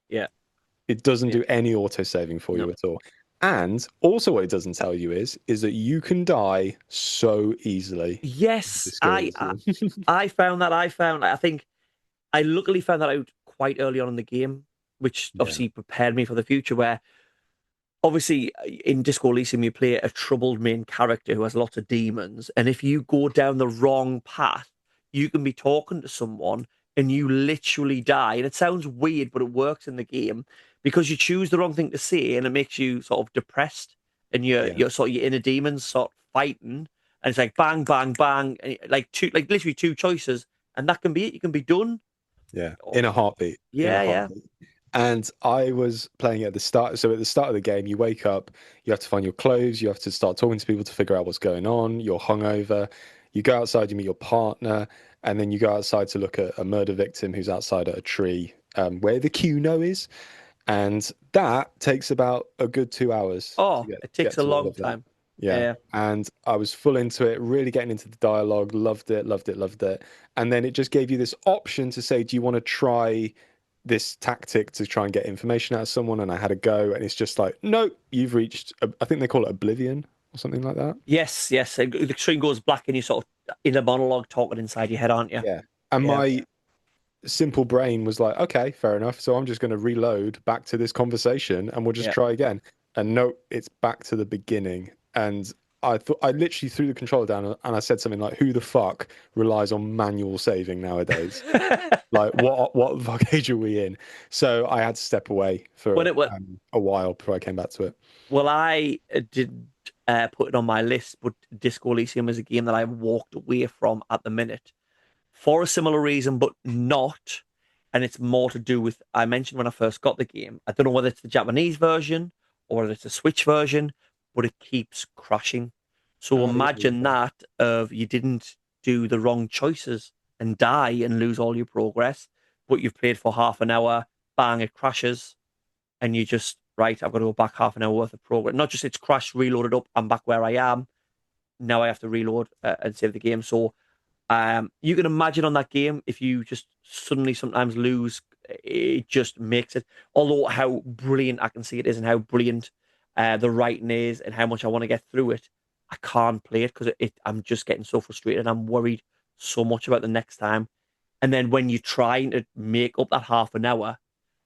A: Yeah.
B: It doesn't
A: Yeah.
B: do any auto saving for you
A: No.
B: at all. And also, what it doesn't tell you is that you can die so easily in
A: Yes,
B: Disco Elysium.
A: I found that. I think I luckily found that out quite early on in the game, which
B: Yeah,
A: obviously prepared me for the future. Where obviously in Disco Elysium you play a troubled main character who has lots of demons, and if you go down the wrong path, you can be talking to someone and you literally die. And it sounds weird, but it works in the game because you choose the wrong thing to say, and it makes you sort of depressed, and
B: yeah,
A: you're sort of your inner demons sort of fighting, and it's like bang, bang, bang, and like literally two choices, and that can be it. You can be done.
B: yeah.
A: Or,
B: In a heartbeat. In a
A: yeah, yeah,
B: heartbeat. And I was playing at the start. So at the start of the game, you wake up, you have to find your clothes, you have to start talking to people to figure out what's going on. You're hungover. You go outside, you meet your partner, and then you go outside to look at a murder victim who's outside at a tree where the Cuno is. And that takes about a good 2 hours to
A: oh, it
B: get
A: takes a
B: to all
A: long
B: of that.
A: time.
B: Yeah.
A: Yeah.
B: And I was full into it, really getting into the dialogue, loved it, loved it, loved it. And then it just gave you this option to say, do you want to try this tactic to try and get information out of someone? And I had a go, and it's just like, no, you've reached, I think they call it oblivion or something like that.
A: Yes, yes. The screen goes black and you're sort of in a monologue talking inside your head, aren't you?
B: Yeah. And
A: Yeah,
B: my simple brain was like, okay, fair enough. So I'm just going to reload back to this conversation and we'll just
A: yeah.
B: try again. And no, it's back to the beginning. And I thought I literally threw the controller down and I said something like, "Who the fuck relies on manual saving nowadays? Like, what the fuck age are we in?" So I had to step away
A: When
B: for
A: it wa-
B: a while before I came back to it.
A: well, I did put it on my list, but Disco Elysium is a game that I walked away from at the minute for a similar reason, but not. And it's more to do with I mentioned when I first got the game. I don't know whether it's the Japanese version or whether it's a Switch version, but it keeps crashing. So
B: Oh yeah,
A: imagine that of you didn't do the wrong choices and die and lose all your progress, but you've played for half an hour, bang, it crashes, and you just right, I've got to go back half an hour worth of progress. Not just it's crashed, reloaded up, I'm back where I am. Now I have to reload and save the game. So you can imagine on that game if you just suddenly sometimes lose, it just makes it. Although how brilliant I can see it is, and how brilliant the writing is, and how much I want to get through it, I can't play it because I'm just getting so frustrated. I'm worried so much about the next time. And then when you're trying to make up that half an hour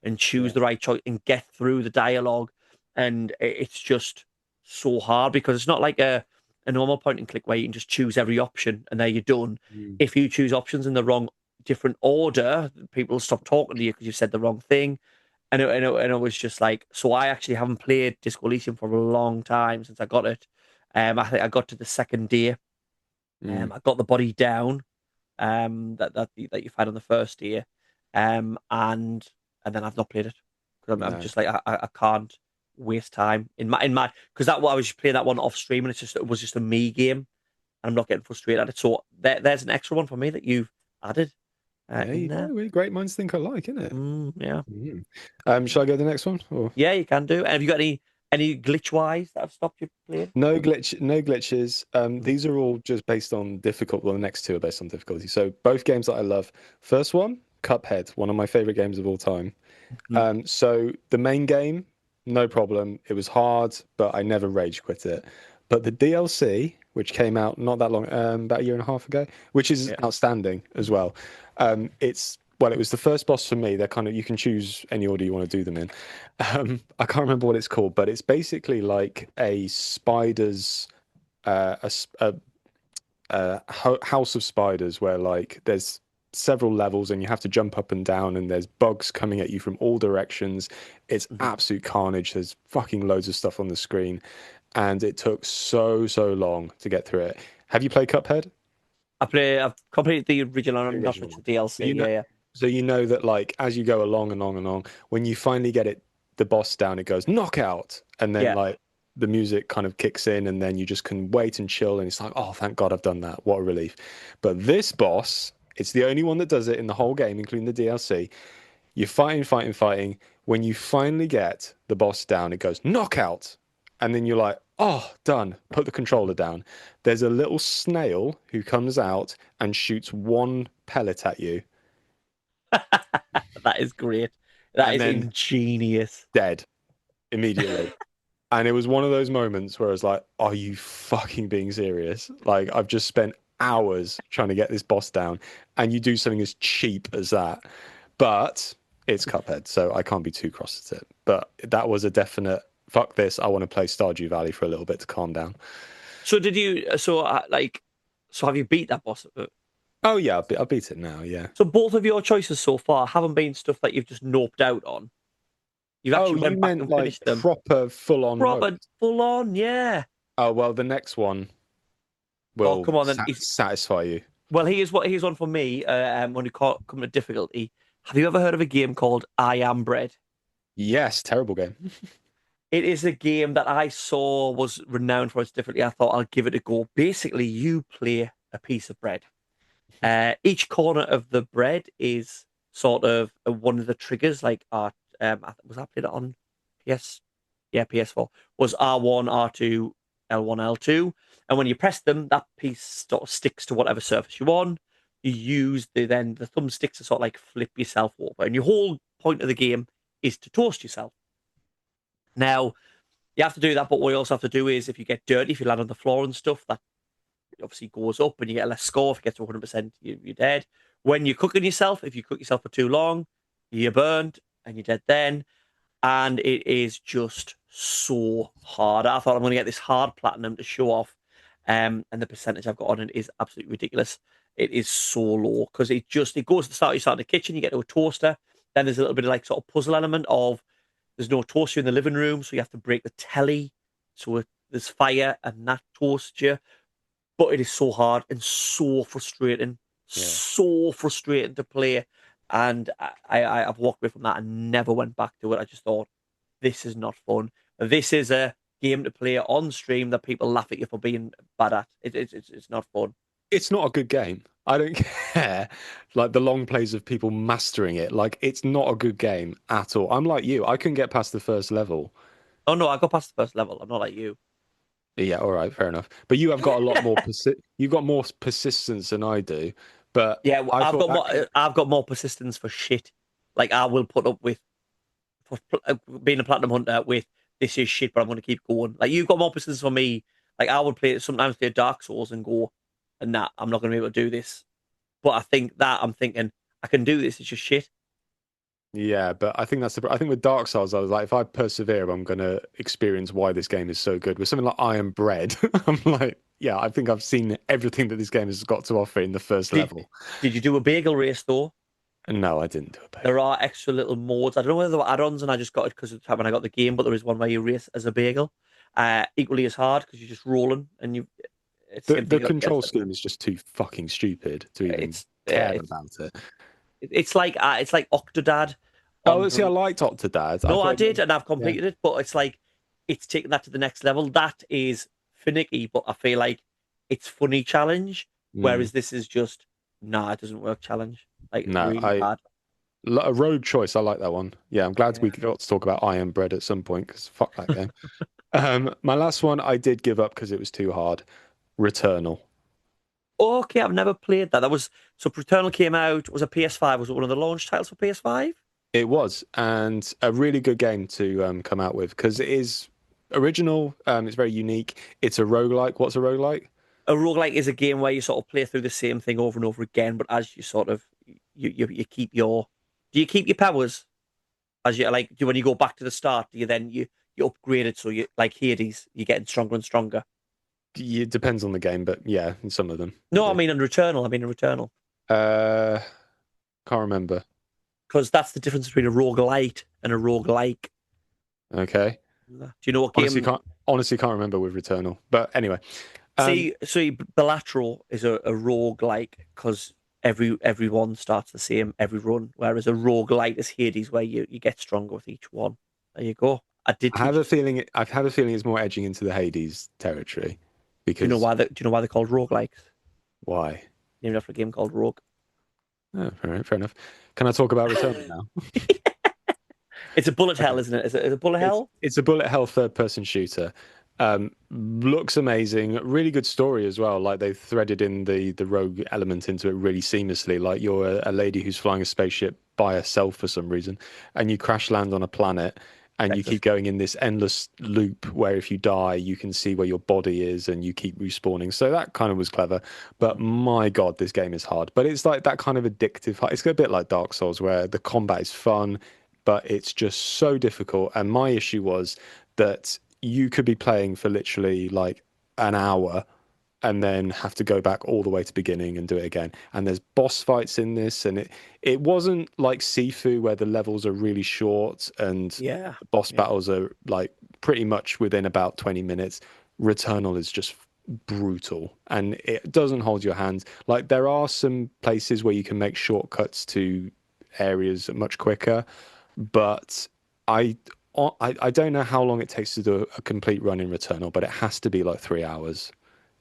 A: and choose
B: yeah.
A: the right choice and get through the dialogue, and it's just so hard because it's not like a normal point and click where you can just choose every option and there you're done.
B: Mm.
A: If you choose options in the wrong different order, people stop talking to you because you said the wrong thing. And it was just like, so I actually haven't played Disco Elysium for a long time since I got it. I think I got to the second day.
B: Mm.
A: I got the body down, that you find on the first day, and then I've not played it because I'm
B: No.
A: just like I can't waste time in my because that I was playing that one off stream and it was just a me game and I'm not getting frustrated at it. So there's an extra one for me that you've added
B: There
A: in
B: you go.
A: there.
B: Really great minds think alike, isn't it?
A: Yeah,
B: Mm. Shall I go to the next one? Or
A: yeah, you can do. And have you got any glitch wise that have stopped you playing?
B: no glitches.
A: Mm,
B: These are all just based on difficult. Well, the next two are based on difficulty. So both games that I love. First one, Cuphead, one of my favorite games of all time.
A: mm,
B: So the main game, no problem. It was hard, but I never rage quit it. But the DLC, which came out not that long, about a year and a half ago, which is
A: yeah.
B: outstanding as well. It was the first boss for me. They're kind of you can choose any order you want to do them in. I can't remember what it's called, but it's basically like a spider's a, s- a house of spiders where like there's several levels and you have to jump up and down and there's bugs coming at you from all directions. It's
A: Mhm.
B: absolute carnage. There's fucking loads of stuff on the screen and it took so long to get through it. Have you played Cuphead?
A: I've completed the original
B: The
A: and not
B: original
A: touched the
B: one. So
A: DLC.
B: you know,
A: Yeah, yeah,
B: so you know that like as you go along and along and along, when you finally get it, the boss down, it goes knockout, and then
A: yeah.
B: like the music kind of kicks in, and then you just can wait and chill, and it's like, oh, thank God I've done that. What a relief. But this boss, it's the only one that does it in the whole game, including the DLC. You're fighting. When you finally get the boss down, it goes knockout, and then you're like, Oh, done. Put the controller down. There's a little snail who comes out and shoots one pellet at you,
A: That is great. That
B: and
A: is
B: then
A: ingenious.
B: dead immediately. And it was one of those moments where I was like, are you fucking being serious? Like, I've just spent hours trying to get this boss down, and you do something as cheap as that. But it's Cuphead, so I can't be too cross at it. But that was a definite fuck this. I want to play Stardew Valley for a little bit to calm down.
A: So did you? So have you beat that boss?
B: Oh, yeah, I beat it now, yeah.
A: So both of your choices so far haven't been stuff that you've just noped out on. You've
B: Oh,
A: actually
B: you
A: went back
B: meant
A: and
B: like
A: finished them.
B: proper full on mode.
A: Proper full on, yeah.
B: Oh, well, the next one
A: Oh,
B: will
A: come on then.
B: satisfy you.
A: Well, here's one for me. When you come to difficulty, have you ever heard of a game called I Am Bread?
B: Yes, terrible game.
A: It is a game that I saw was renowned for its difficulty. I thought I'll give it a go. Basically, you play a piece of bread. Each corner of the bread is sort of one of the triggers. Was I played it on PS? Yeah, PS4 was R1, R2, L1, L2, and when you press them, that piece sort of sticks to whatever surface you on. You use the thumbsticks to sort of like flip yourself over, and your whole point of the game is to toast yourself. Now you have to do that, but what you also have to do is if you get dirty, if you land on the floor and stuff, that obviously goes up and you get a less score. If you get to 100%, you're dead. When you're cooking yourself, if you cook yourself for too long, you're burned and you're dead then. And it is just so hard. I thought I'm going to get this hard platinum to show off. And the percentage I've got on it is absolutely ridiculous. It is so low because it goes to the start. You start in the kitchen, you get to a toaster. Then there's a little bit of like sort of puzzle element of there's no toaster in the living room, so you have to break the telly. There's fire and that toasts you, but it is so hard and
B: Yeah.
A: so frustrating to play. And I've walked away from that and never went back to it. I just thought, this is not fun. This is a game to play on stream that people laugh at you for being bad at. It's not fun.
B: It's not a good game. I don't care. Like the long plays of people mastering it. Like it's not a good game at all. I'm like you. I couldn't get past the first level.
A: Oh no, I got past the first level. I'm not like you.
B: Yeah, all right, fair enough. But you have got a lot more you've got more persistence than I do. But
A: Yeah,
B: I thought that game.
A: I've got more persistence for shit. Like I will put up with being a platinum hunter with this is shit, but I'm going to keep going. Like you've got more persistence for me. Like I would sometimes play Dark Souls and go, and that I'm not going to be able to do this. But I'm thinking I can do this. It's just shit.
B: Yeah, but I think I think with Dark Souls, I was like, if I persevere, I'm gonna experience why this game is so good. With something like Iron Bread, I'm like, yeah, I think I've seen everything that this game has got to offer in the first
A: Did
B: level.
A: Did you do a bagel race though?
B: No, I didn't do a bagel.
A: There are extra little modes. I don't know whether they were add-ons, and I just got it because of the time when I got the game. But there is one where you race as a bagel, equally as hard because you're just rolling and you. It's the
B: The
A: same thing.
B: the
A: You got to get a
B: control
A: certain
B: scheme
A: time.
B: is just too fucking stupid to even
A: It's
B: care about it.
A: it's like Octodad
B: Oh,
A: on.
B: see, I liked Octodad. I
A: No, I
B: thought,
A: did, and I've
B: yeah.
A: completed it, but it's like it's taken that to the next level. That is finicky, but I feel like it's funny challenge,
B: Mm,
A: whereas this is just nah, it doesn't work challenge. Like
B: no,
A: really bad.
B: a road choice. I like that one. Yeah, I'm glad we
A: Yeah.
B: got to talk about Iron Bread at some point because fuck that game. My last one I did give up because it was too hard. Returnal.
A: Okay, I've never played that. That was so Returnal came out, was a PS5, was it one of the launch titles for PS5?
B: It was, and a really good game to come out with because it is original. It's very unique. It's a roguelike. What's a roguelike?
A: A roguelike is a game where you sort of play through the same thing over and over again, but as you sort of you keep your do you keep your powers as you like do when you go back to the start, do you upgrade it so you like Hades, you're getting stronger and stronger.
B: It depends on the game, but yeah, in some of them you
A: No, I
B: do.
A: mean in Returnal, I mean in Returnal.
B: Uh, can't remember.
A: Because that's the difference between a roguelite and a roguelike.
B: Okay,
A: Do you know what game?
B: honestly can't remember with Returnal. But anyway, um,
A: See, Balatro is a roguelike because everyone starts the same every run, whereas a roguelite is Hades where you get stronger with each one. There you go. I did
B: I have
A: teach
B: a
A: you something.
B: feeling. I have a feeling it's more edging into the Hades territory because
A: Do you know why they're called roguelikes?
B: why?
A: Named after a game called Rogue.
B: Oh, fair enough. Can I talk about Returnal now?
A: It's a bullet
B: Okay.
A: hell, isn't it? Is it a bullet hell?
B: It's a bullet hell third person shooter. Looks amazing. Really good story as well. Like they've threaded in the rogue element into it really seamlessly. Like you're a lady who's flying a spaceship by herself for some reason, and you crash land on a planet, and you
A: Texas.
B: keep going in this endless loop where if you die, you can see where your body is, and you keep respawning. So that kind of was clever. But my God, this game is hard. But it's like that kind of addictive. It's a bit like Dark Souls, where the combat is fun, but it's just so difficult. And my issue was that you could be playing for literally like an hour and then have to go back all the way to beginning and do it again. And there's boss fights in this, and it wasn't like Sifu where the levels are really short and
A: Yeah.
B: boss
A: Yeah.
B: battles are like pretty much within about 20 minutes. Returnal is just brutal and it doesn't hold your hand. Like there are some places where you can make shortcuts to areas much quicker, but I I don't know how long it takes to do a complete run in Returnal, but it has to be like 3 hours.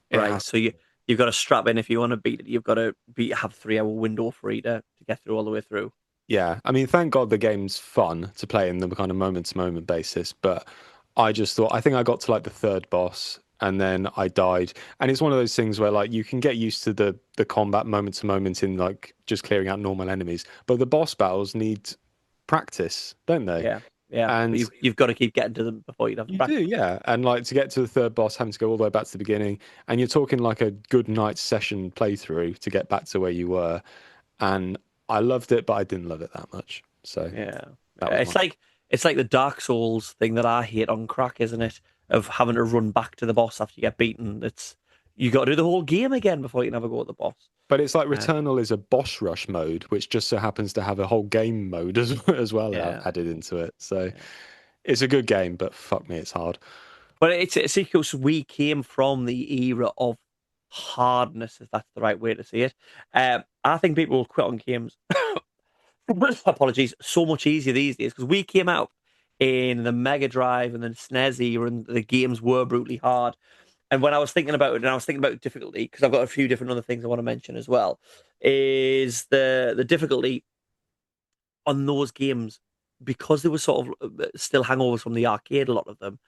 B: It
A: Right.
B: has
A: So
B: to be.
A: you've got to strap in if you want to beat it. You've got to have 3 hour window for you to get through all the way through.
B: Yeah. I mean, thank God the game's fun to play in the kind of moment to moment basis, but I just thought I think I got to like the third boss and then I died. And it's one of those things where like you can get used to the combat moment to moment in like just clearing out normal enemies, but the boss battles need practice, don't they?
A: Yeah. Yeah. But
B: And
A: you've got to keep getting to them before you have to
B: you do,
A: practice.
B: yeah. And like to get to the third boss, having to go all the way back to the beginning, and you're talking like a good night session playthrough to get back to where you were. And I loved it, but I didn't love it that much. So
A: Yeah.
B: that
A: Yeah.
B: was my.
A: It's like the Dark Souls thing that I hate on crack, isn't it? Of having to run back to the boss after you get beaten. It's you got to do the whole game again before you can ever go at the boss.
B: But it's like
A: Um,
B: Returnal is a boss rush mode, which just so happens to have a whole game mode as well
A: yeah.
B: added into it. So
A: Yeah.
B: it's a good game, but fuck me, it's hard.
A: But it's because we came from the era of hardness, if that's the right way to say it. I think people will quit on games. Apologies, so much easier these days because we came out in the Mega Drive and then SNES era, and the games were brutally hard. And when I was thinking about it, and I was thinking about difficulty because I've got a few different other things I want to mention as well, is the difficulty on those games because they were sort of still hangovers from the arcade. A lot of them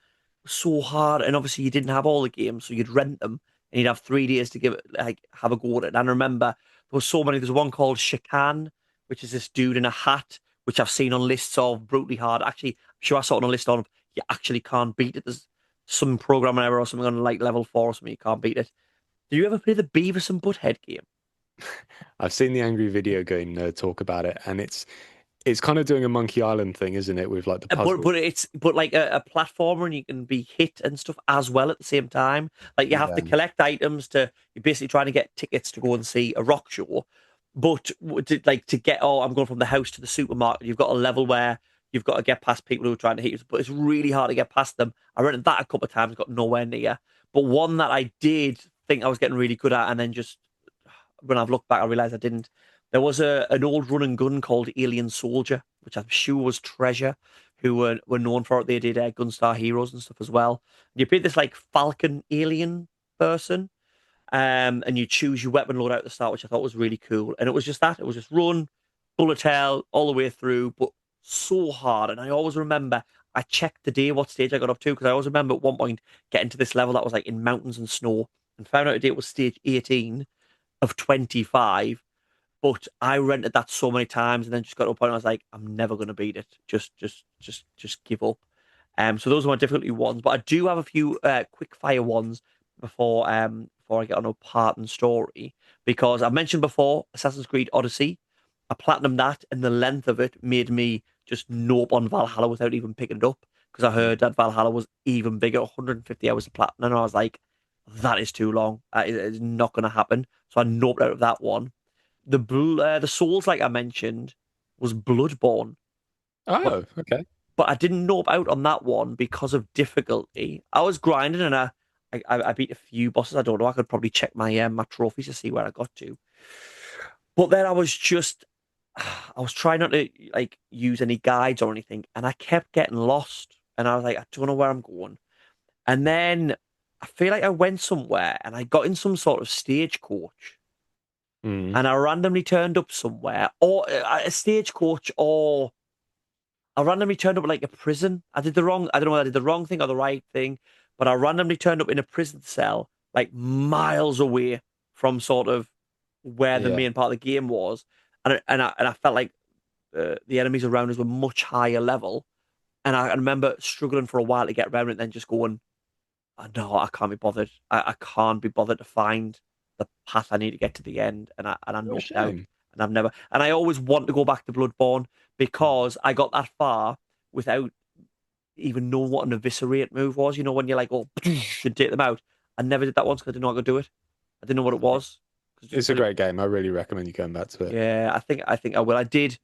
A: so hard, and obviously you didn't have all the games, so you'd rent them, and you'd have 3 days to give it like have a go at it. And I remember there was so many. There's one called Chakkan, which is this dude in a hat, which I've seen on lists of brutally hard. Actually, I'm sure I saw it on a list on you actually can't beat it. There's some programming error or something on like level 4 or something. You can't beat it. Do you ever play the Beavis and Butthead game?
B: I've seen the Angry Video Game nerd talk about it, and it's kind of doing a Monkey Island thing, isn't it, with like the puzzle.
A: But it's like a platformer, and you can be hit and stuff as well at the same time. Like you have to
B: Yeah.
A: collect items to you're basically trying to get tickets to go and see a rock show. But to get I'm going from the house to the supermarket. You've got a level where you've got to get past people who are trying to hit you, but it's really hard to get past them. I rented that a couple of times, got nowhere near. But one that I did think I was getting really good at, and then just when I've looked back, I realized I didn't. There was an old run and gun called Alien Soldier, which I'm sure was Treasure, who were known for it. They did Gunstar Heroes and stuff as well. You played this like Falcon alien person, and you choose your weapon loadout at the start, which I thought was really cool. And it was just that. It was just run, bullet hell, all the way through, but so hard. And I always remember I checked the day what stage I got up to because I always remember at one point getting to this level that was like in mountains and snow and found out today it was stage 18 of 25. But I rented that so many times and then just got to a point where I was like, I'm never going to beat it. Just give up. So those are my difficulty ones. But I do have a few quick fire ones before I get on a part and story because I mentioned before Assassin's Creed Odyssey. I platinumed that, and the length of it made me just nope on Valhalla without even picking it up because I heard that Valhalla was even bigger, 150 hours of platinum, and I was like, that is too long. It's not going to happen. So I noped out of that one. The Souls, like I mentioned, was Bloodborne, but
B: Oh, okay.
A: I didn't nope out on that one because of difficulty. I was grinding and I beat a few bosses. I don't know. I could probably check my trophies to see where I got to. But then I was just I was trying not to like use any guides or anything, and I kept getting lost. And I was like, I don't know where I'm going. And then I feel like I went somewhere and I got in some sort of stagecoach
B: Mm.
A: and I randomly turned up somewhere, or a stagecoach, or I randomly turned up at like a prison. I don't know whether I did the wrong thing or the right thing, but I randomly turned up in a prison cell, like miles away from sort of where the
B: Yeah.
A: main part of the game was, and I felt like the enemies around us were much higher level, and I remember struggling for a while to get around it, then just going, oh, no, I can't be bothered. I can't be bothered to find the path I need to get to the end, and I
B: What a
A: knocked out,
B: shame.
A: and I've never, and I always want to go back to Bloodborne because I got that far without even knowing what an eviscerate move was. You know, when you're like, oh, and take them out. I never did that once because I didn't know how to do it. I didn't know what it was. 'Cause
B: It's a great game. I really recommend you going back to it.
A: yeah, I think I will. I did.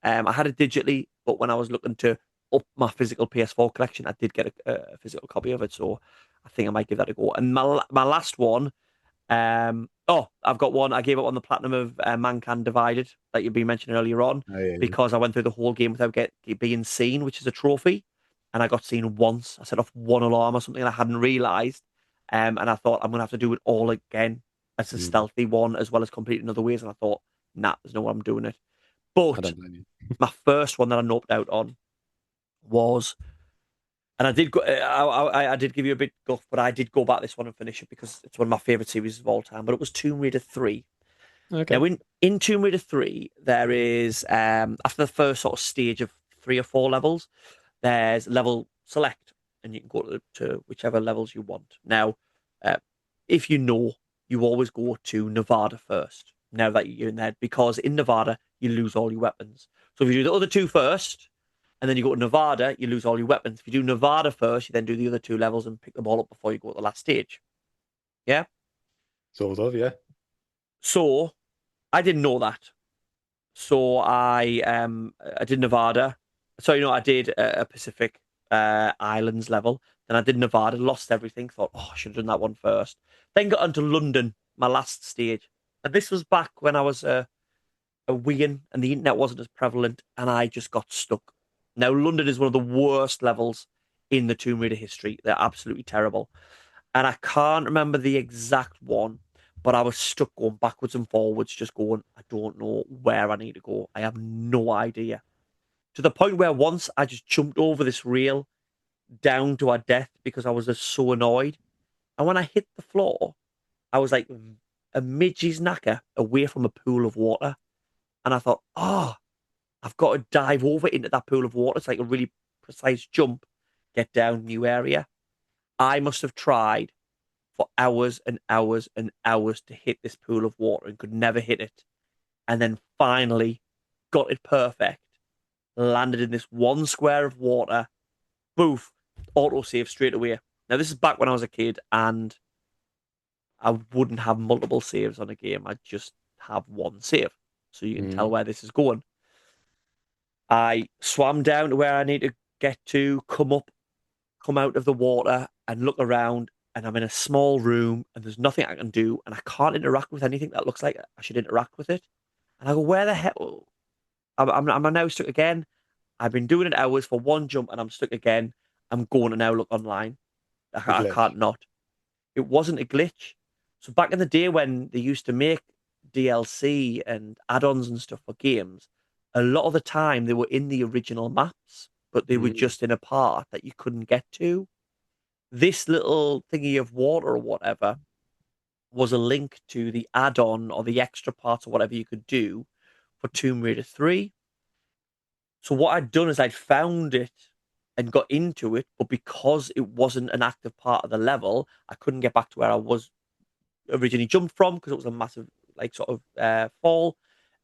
A: I had it digitally, but when I was looking to up my physical PS4 collection, I did get a physical copy of it. So I think I might give that a go. And my last one, oh, I've got one. I gave up on the platinum of Mankind Divided that you've been mentioning earlier on
B: Oh, yeah.
A: because I went through the whole game without being seen, which is a trophy, and I got seen once. I set off one alarm or something, and I hadn't realised. And I thought I'm gonna have to do it all again as a
B: Mm,
A: stealthy one, as well as completing other ways. And I thought, nah, there's no way I'm doing it.
B: I
A: But
B: don't blame you.
A: my first one that I noped out on was, and I did go, I did give you a bit guff, but I did go back this one and finish it because it's one of my favorite series of all time. But it was Tomb Raider 3.
B: Okay.
A: Now, in Tomb Raider 3, there is after the first sort of stage of 3 or 4 levels, there's level select, and you can go to whichever levels you want. Now, uh, if you know, you always go to Nevada first. Now that you're in there, because in Nevada you lose all your weapons. So if you do the other two first, and then you go to Nevada, you lose all your weapons. If you do Nevada first, you then do the other 2 levels and pick them all up before you go to the last stage. Yeah.
B: Sort of, yeah.
A: So I didn't know that. So I did Nevada. So I did a Pacific Islands level. Then I did Nevada, lost everything. Thought, oh, I should have done that one first. Then got onto London, my last stage, and this was back when I was a weeing and the internet wasn't as prevalent, and I just got stuck. Now London is one of the worst levels in the Tomb Raider history. They're absolutely terrible, and I can't remember the exact one, but I was stuck going backwards and forwards, just going, I don't know where I need to go. I have no idea. To the point where once I just jumped over this rail down to our death because I was just so annoyed. And when I hit the floor, I was like a midge's knacker away from a pool of water. And I thought, oh, I've got to dive over into that pool of water. It's like a really precise jump, get down, new area. I must have tried for hours and hours and hours to hit this pool of water and could never hit it. And then finally got it perfect, landed in this one square of water, boof, autosave straight away. Now, this is back when I was a kid and I wouldn't have multiple saves on a game. I'd just have one save. So you can tell
B: Mm.
A: where this is going. I swam down to where I need to get to, come out of the water and look around, and I'm in a small room and there's nothing I can do, and I can't interact with anything that looks like I should interact with it. And I go, where the hell? I'm now stuck again. I've been doing it hours for one jump and I'm stuck again. I'm going to now look online.
B: A
A: I
B: glitch.
A: can't not. It wasn't a glitch. So back in the day when they used to make DLC and add-ons and stuff for games, a lot of the time they were in the original maps, but they were
B: Mm.
A: just in a part that you couldn't get to. This little thingy of water or whatever was a link to the add-on or the extra parts or whatever you could do for Tomb Raider 3. So what I'd done is I'd found it and got into it, but because it wasn't an active part of the level, I couldn't get back to where I was originally jumped from because it was a massive like sort of fall,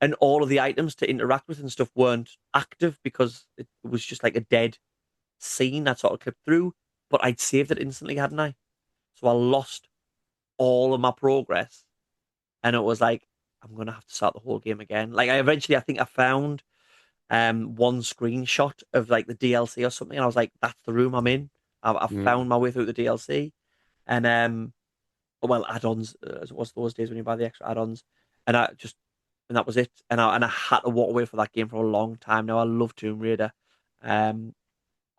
A: and all of the items to interact with and stuff weren't active because it was just like a dead scene I sort of clipped through. But I'd saved it instantly, hadn't I? So I lost all of my progress, and it was like I'm gonna have to start the whole game again. Like I think I found one screenshot of like the DLC or something, and I was like, that's the room I'm in. I've
B: Mm.
A: found my way through the DLC, and well, add-ons as it was those days when you buy the extra add-ons, and and that was it. And I had to walk away from that game for a long time. Now I love Tomb Raider, um,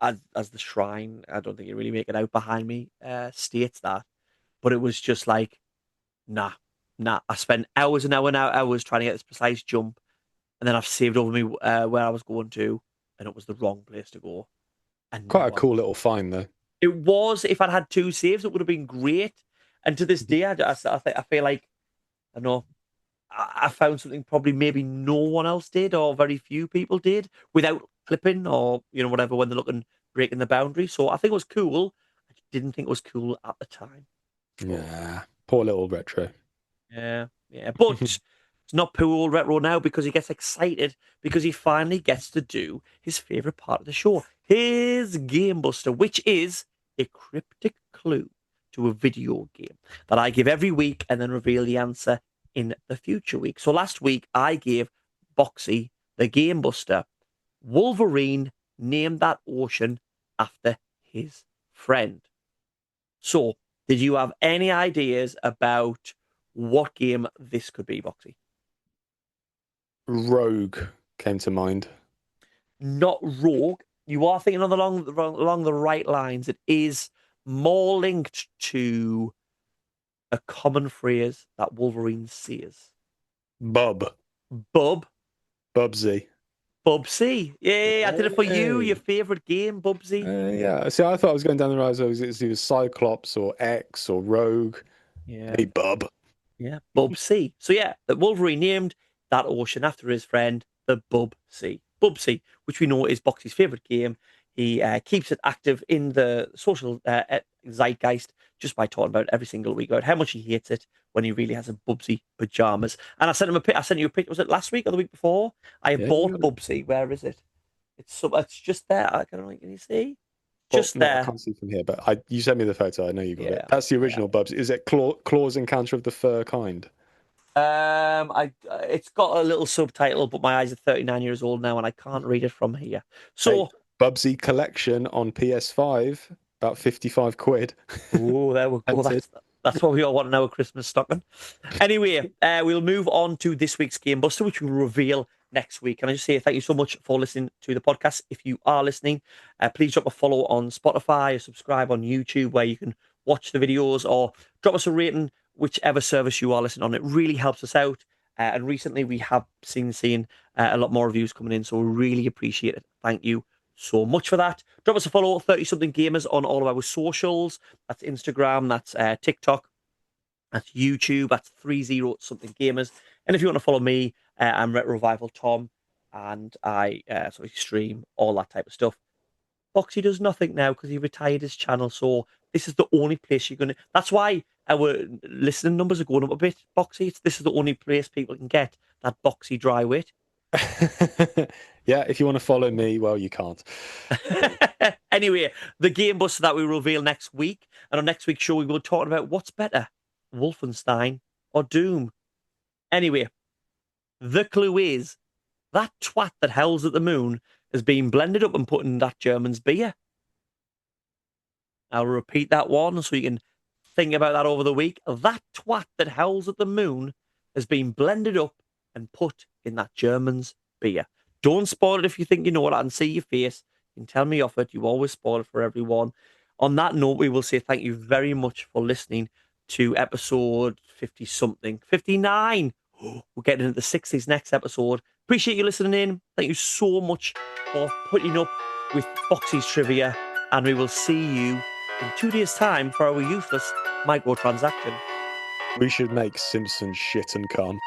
A: as the shrine. I don't think you really make it out behind me. States that, but it was just like, nah, nah. I spent hours and hours trying to get this precise jump, and then I've saved over me where I was going to, and it was the wrong place to go. And
B: Quite
A: now
B: a cool little find, though.
A: It was. If I'd had two saves, it would have been great. And to this day, I feel like I don't know. I found something probably maybe no one else did, or very few people did, without clipping or whatever when they're looking breaking the boundary. So I think it was cool. I just didn't think it was cool at the time. So
B: Yeah, poor little retro.
A: yeah, yeah. But it's not poor old retro now because he gets excited because he finally gets to do his favorite part of the show, his Game Buster, which is a cryptic clue to a video game that I give every week and then reveal the answer in the future week. So last week I gave Boxy the Game Buster. Wolverine named that ocean after his friend. So, did you have any ideas about what game this could be, Boxy?
B: Rogue came to mind.
A: Not Rogue. You are thinking along the right lines. It is more linked to a common phrase that Wolverine says.
B: Bub.
A: Bub.
B: Bubsy.
A: Bubsy. Yeah, I did it for you. Your
B: Hey.
A: favorite game, Bubsy.
B: Yeah. See, I thought I was going down the road. It was Cyclops or X or Rogue.
A: Yeah.
B: Hey, Bub.
A: Yeah, Bub Sea. So yeah, the Wolverine named that ocean after his friend, the Bub Sea. Bub Sea, which we know is Boxy's favorite game. He keeps it active in the social zeitgeist just by talking about it every single week about how much he hates it when he really has a Bubsy pajamas. And I sent him a pic. I sent you a picture. Was it last week or the week before? I
B: Yeah, you
A: bought
B: got it.
A: Bubsy. Where is it? It's just there. I don't know. Can you see?
B: Well,
A: Just
B: no, I
A: there.
B: can't see from here, but you sent me the photo. I know you got it.
A: Yeah.
B: That's the
A: Yeah.
B: original Bubs. Is it Claw's Encounter of the Fur Kind?
A: It's got a little subtitle, but my eyes are 39 years old now, and I can't read it from here.
B: Hey,
A: So,
B: Bubsy Collection on PS5, about 55 quid.
A: oh, there we go.
B: Tempted.
A: That's what we all want to know, a Christmas stocking. Anyway, we'll move on to this week's Game Buster, which we'll reveal next week. And I just say thank you so much for listening to the podcast. If you are listening, please drop a follow on Spotify or subscribe on YouTube, where you can watch the videos, or drop us a rating, whichever service you are listening on. It really helps us out. And recently we have seen a lot more reviews coming in, so we really appreciate it. Thank you so much for that. Drop us a follow, 30 something gamers on all of our socials. That's Instagram, that's TikTok, that's YouTube, that's 30 something gamers. And if you want to follow me, I'm Retro Revival Tom, and I stream all that type of stuff. Foxy does nothing now because he retired his channel, so this is the only place you're gonna. That's why our listening numbers are going up a bit. Boxy, this is the only place people can get that Boxy dry wit.
B: Yeah, if you want to follow me, well, you can't.
A: Anyway, the game buster that we reveal next week, and on next week's show, we will be talking about what's better, Wolfenstein or Doom. Anyway, the clue is that twat that howls at the moon has been blended up and put in that German's beer. I'll repeat that one so you can think about that over the week. That twat that howls at the moon has been blended up and put in that German's beer. Don't spoil it if you think you know it. I can see your face. You can tell me off it. You always spoil it for everyone. On that note, we will say thank you very much for listening to episode 50 something, 59. We're getting into the 60s next episode. Appreciate you listening in. Thank you so much for putting up with Foxy's trivia. And we will see you in 2 days' time for our useless microtransaction.
B: We should make Simpsons shit and come.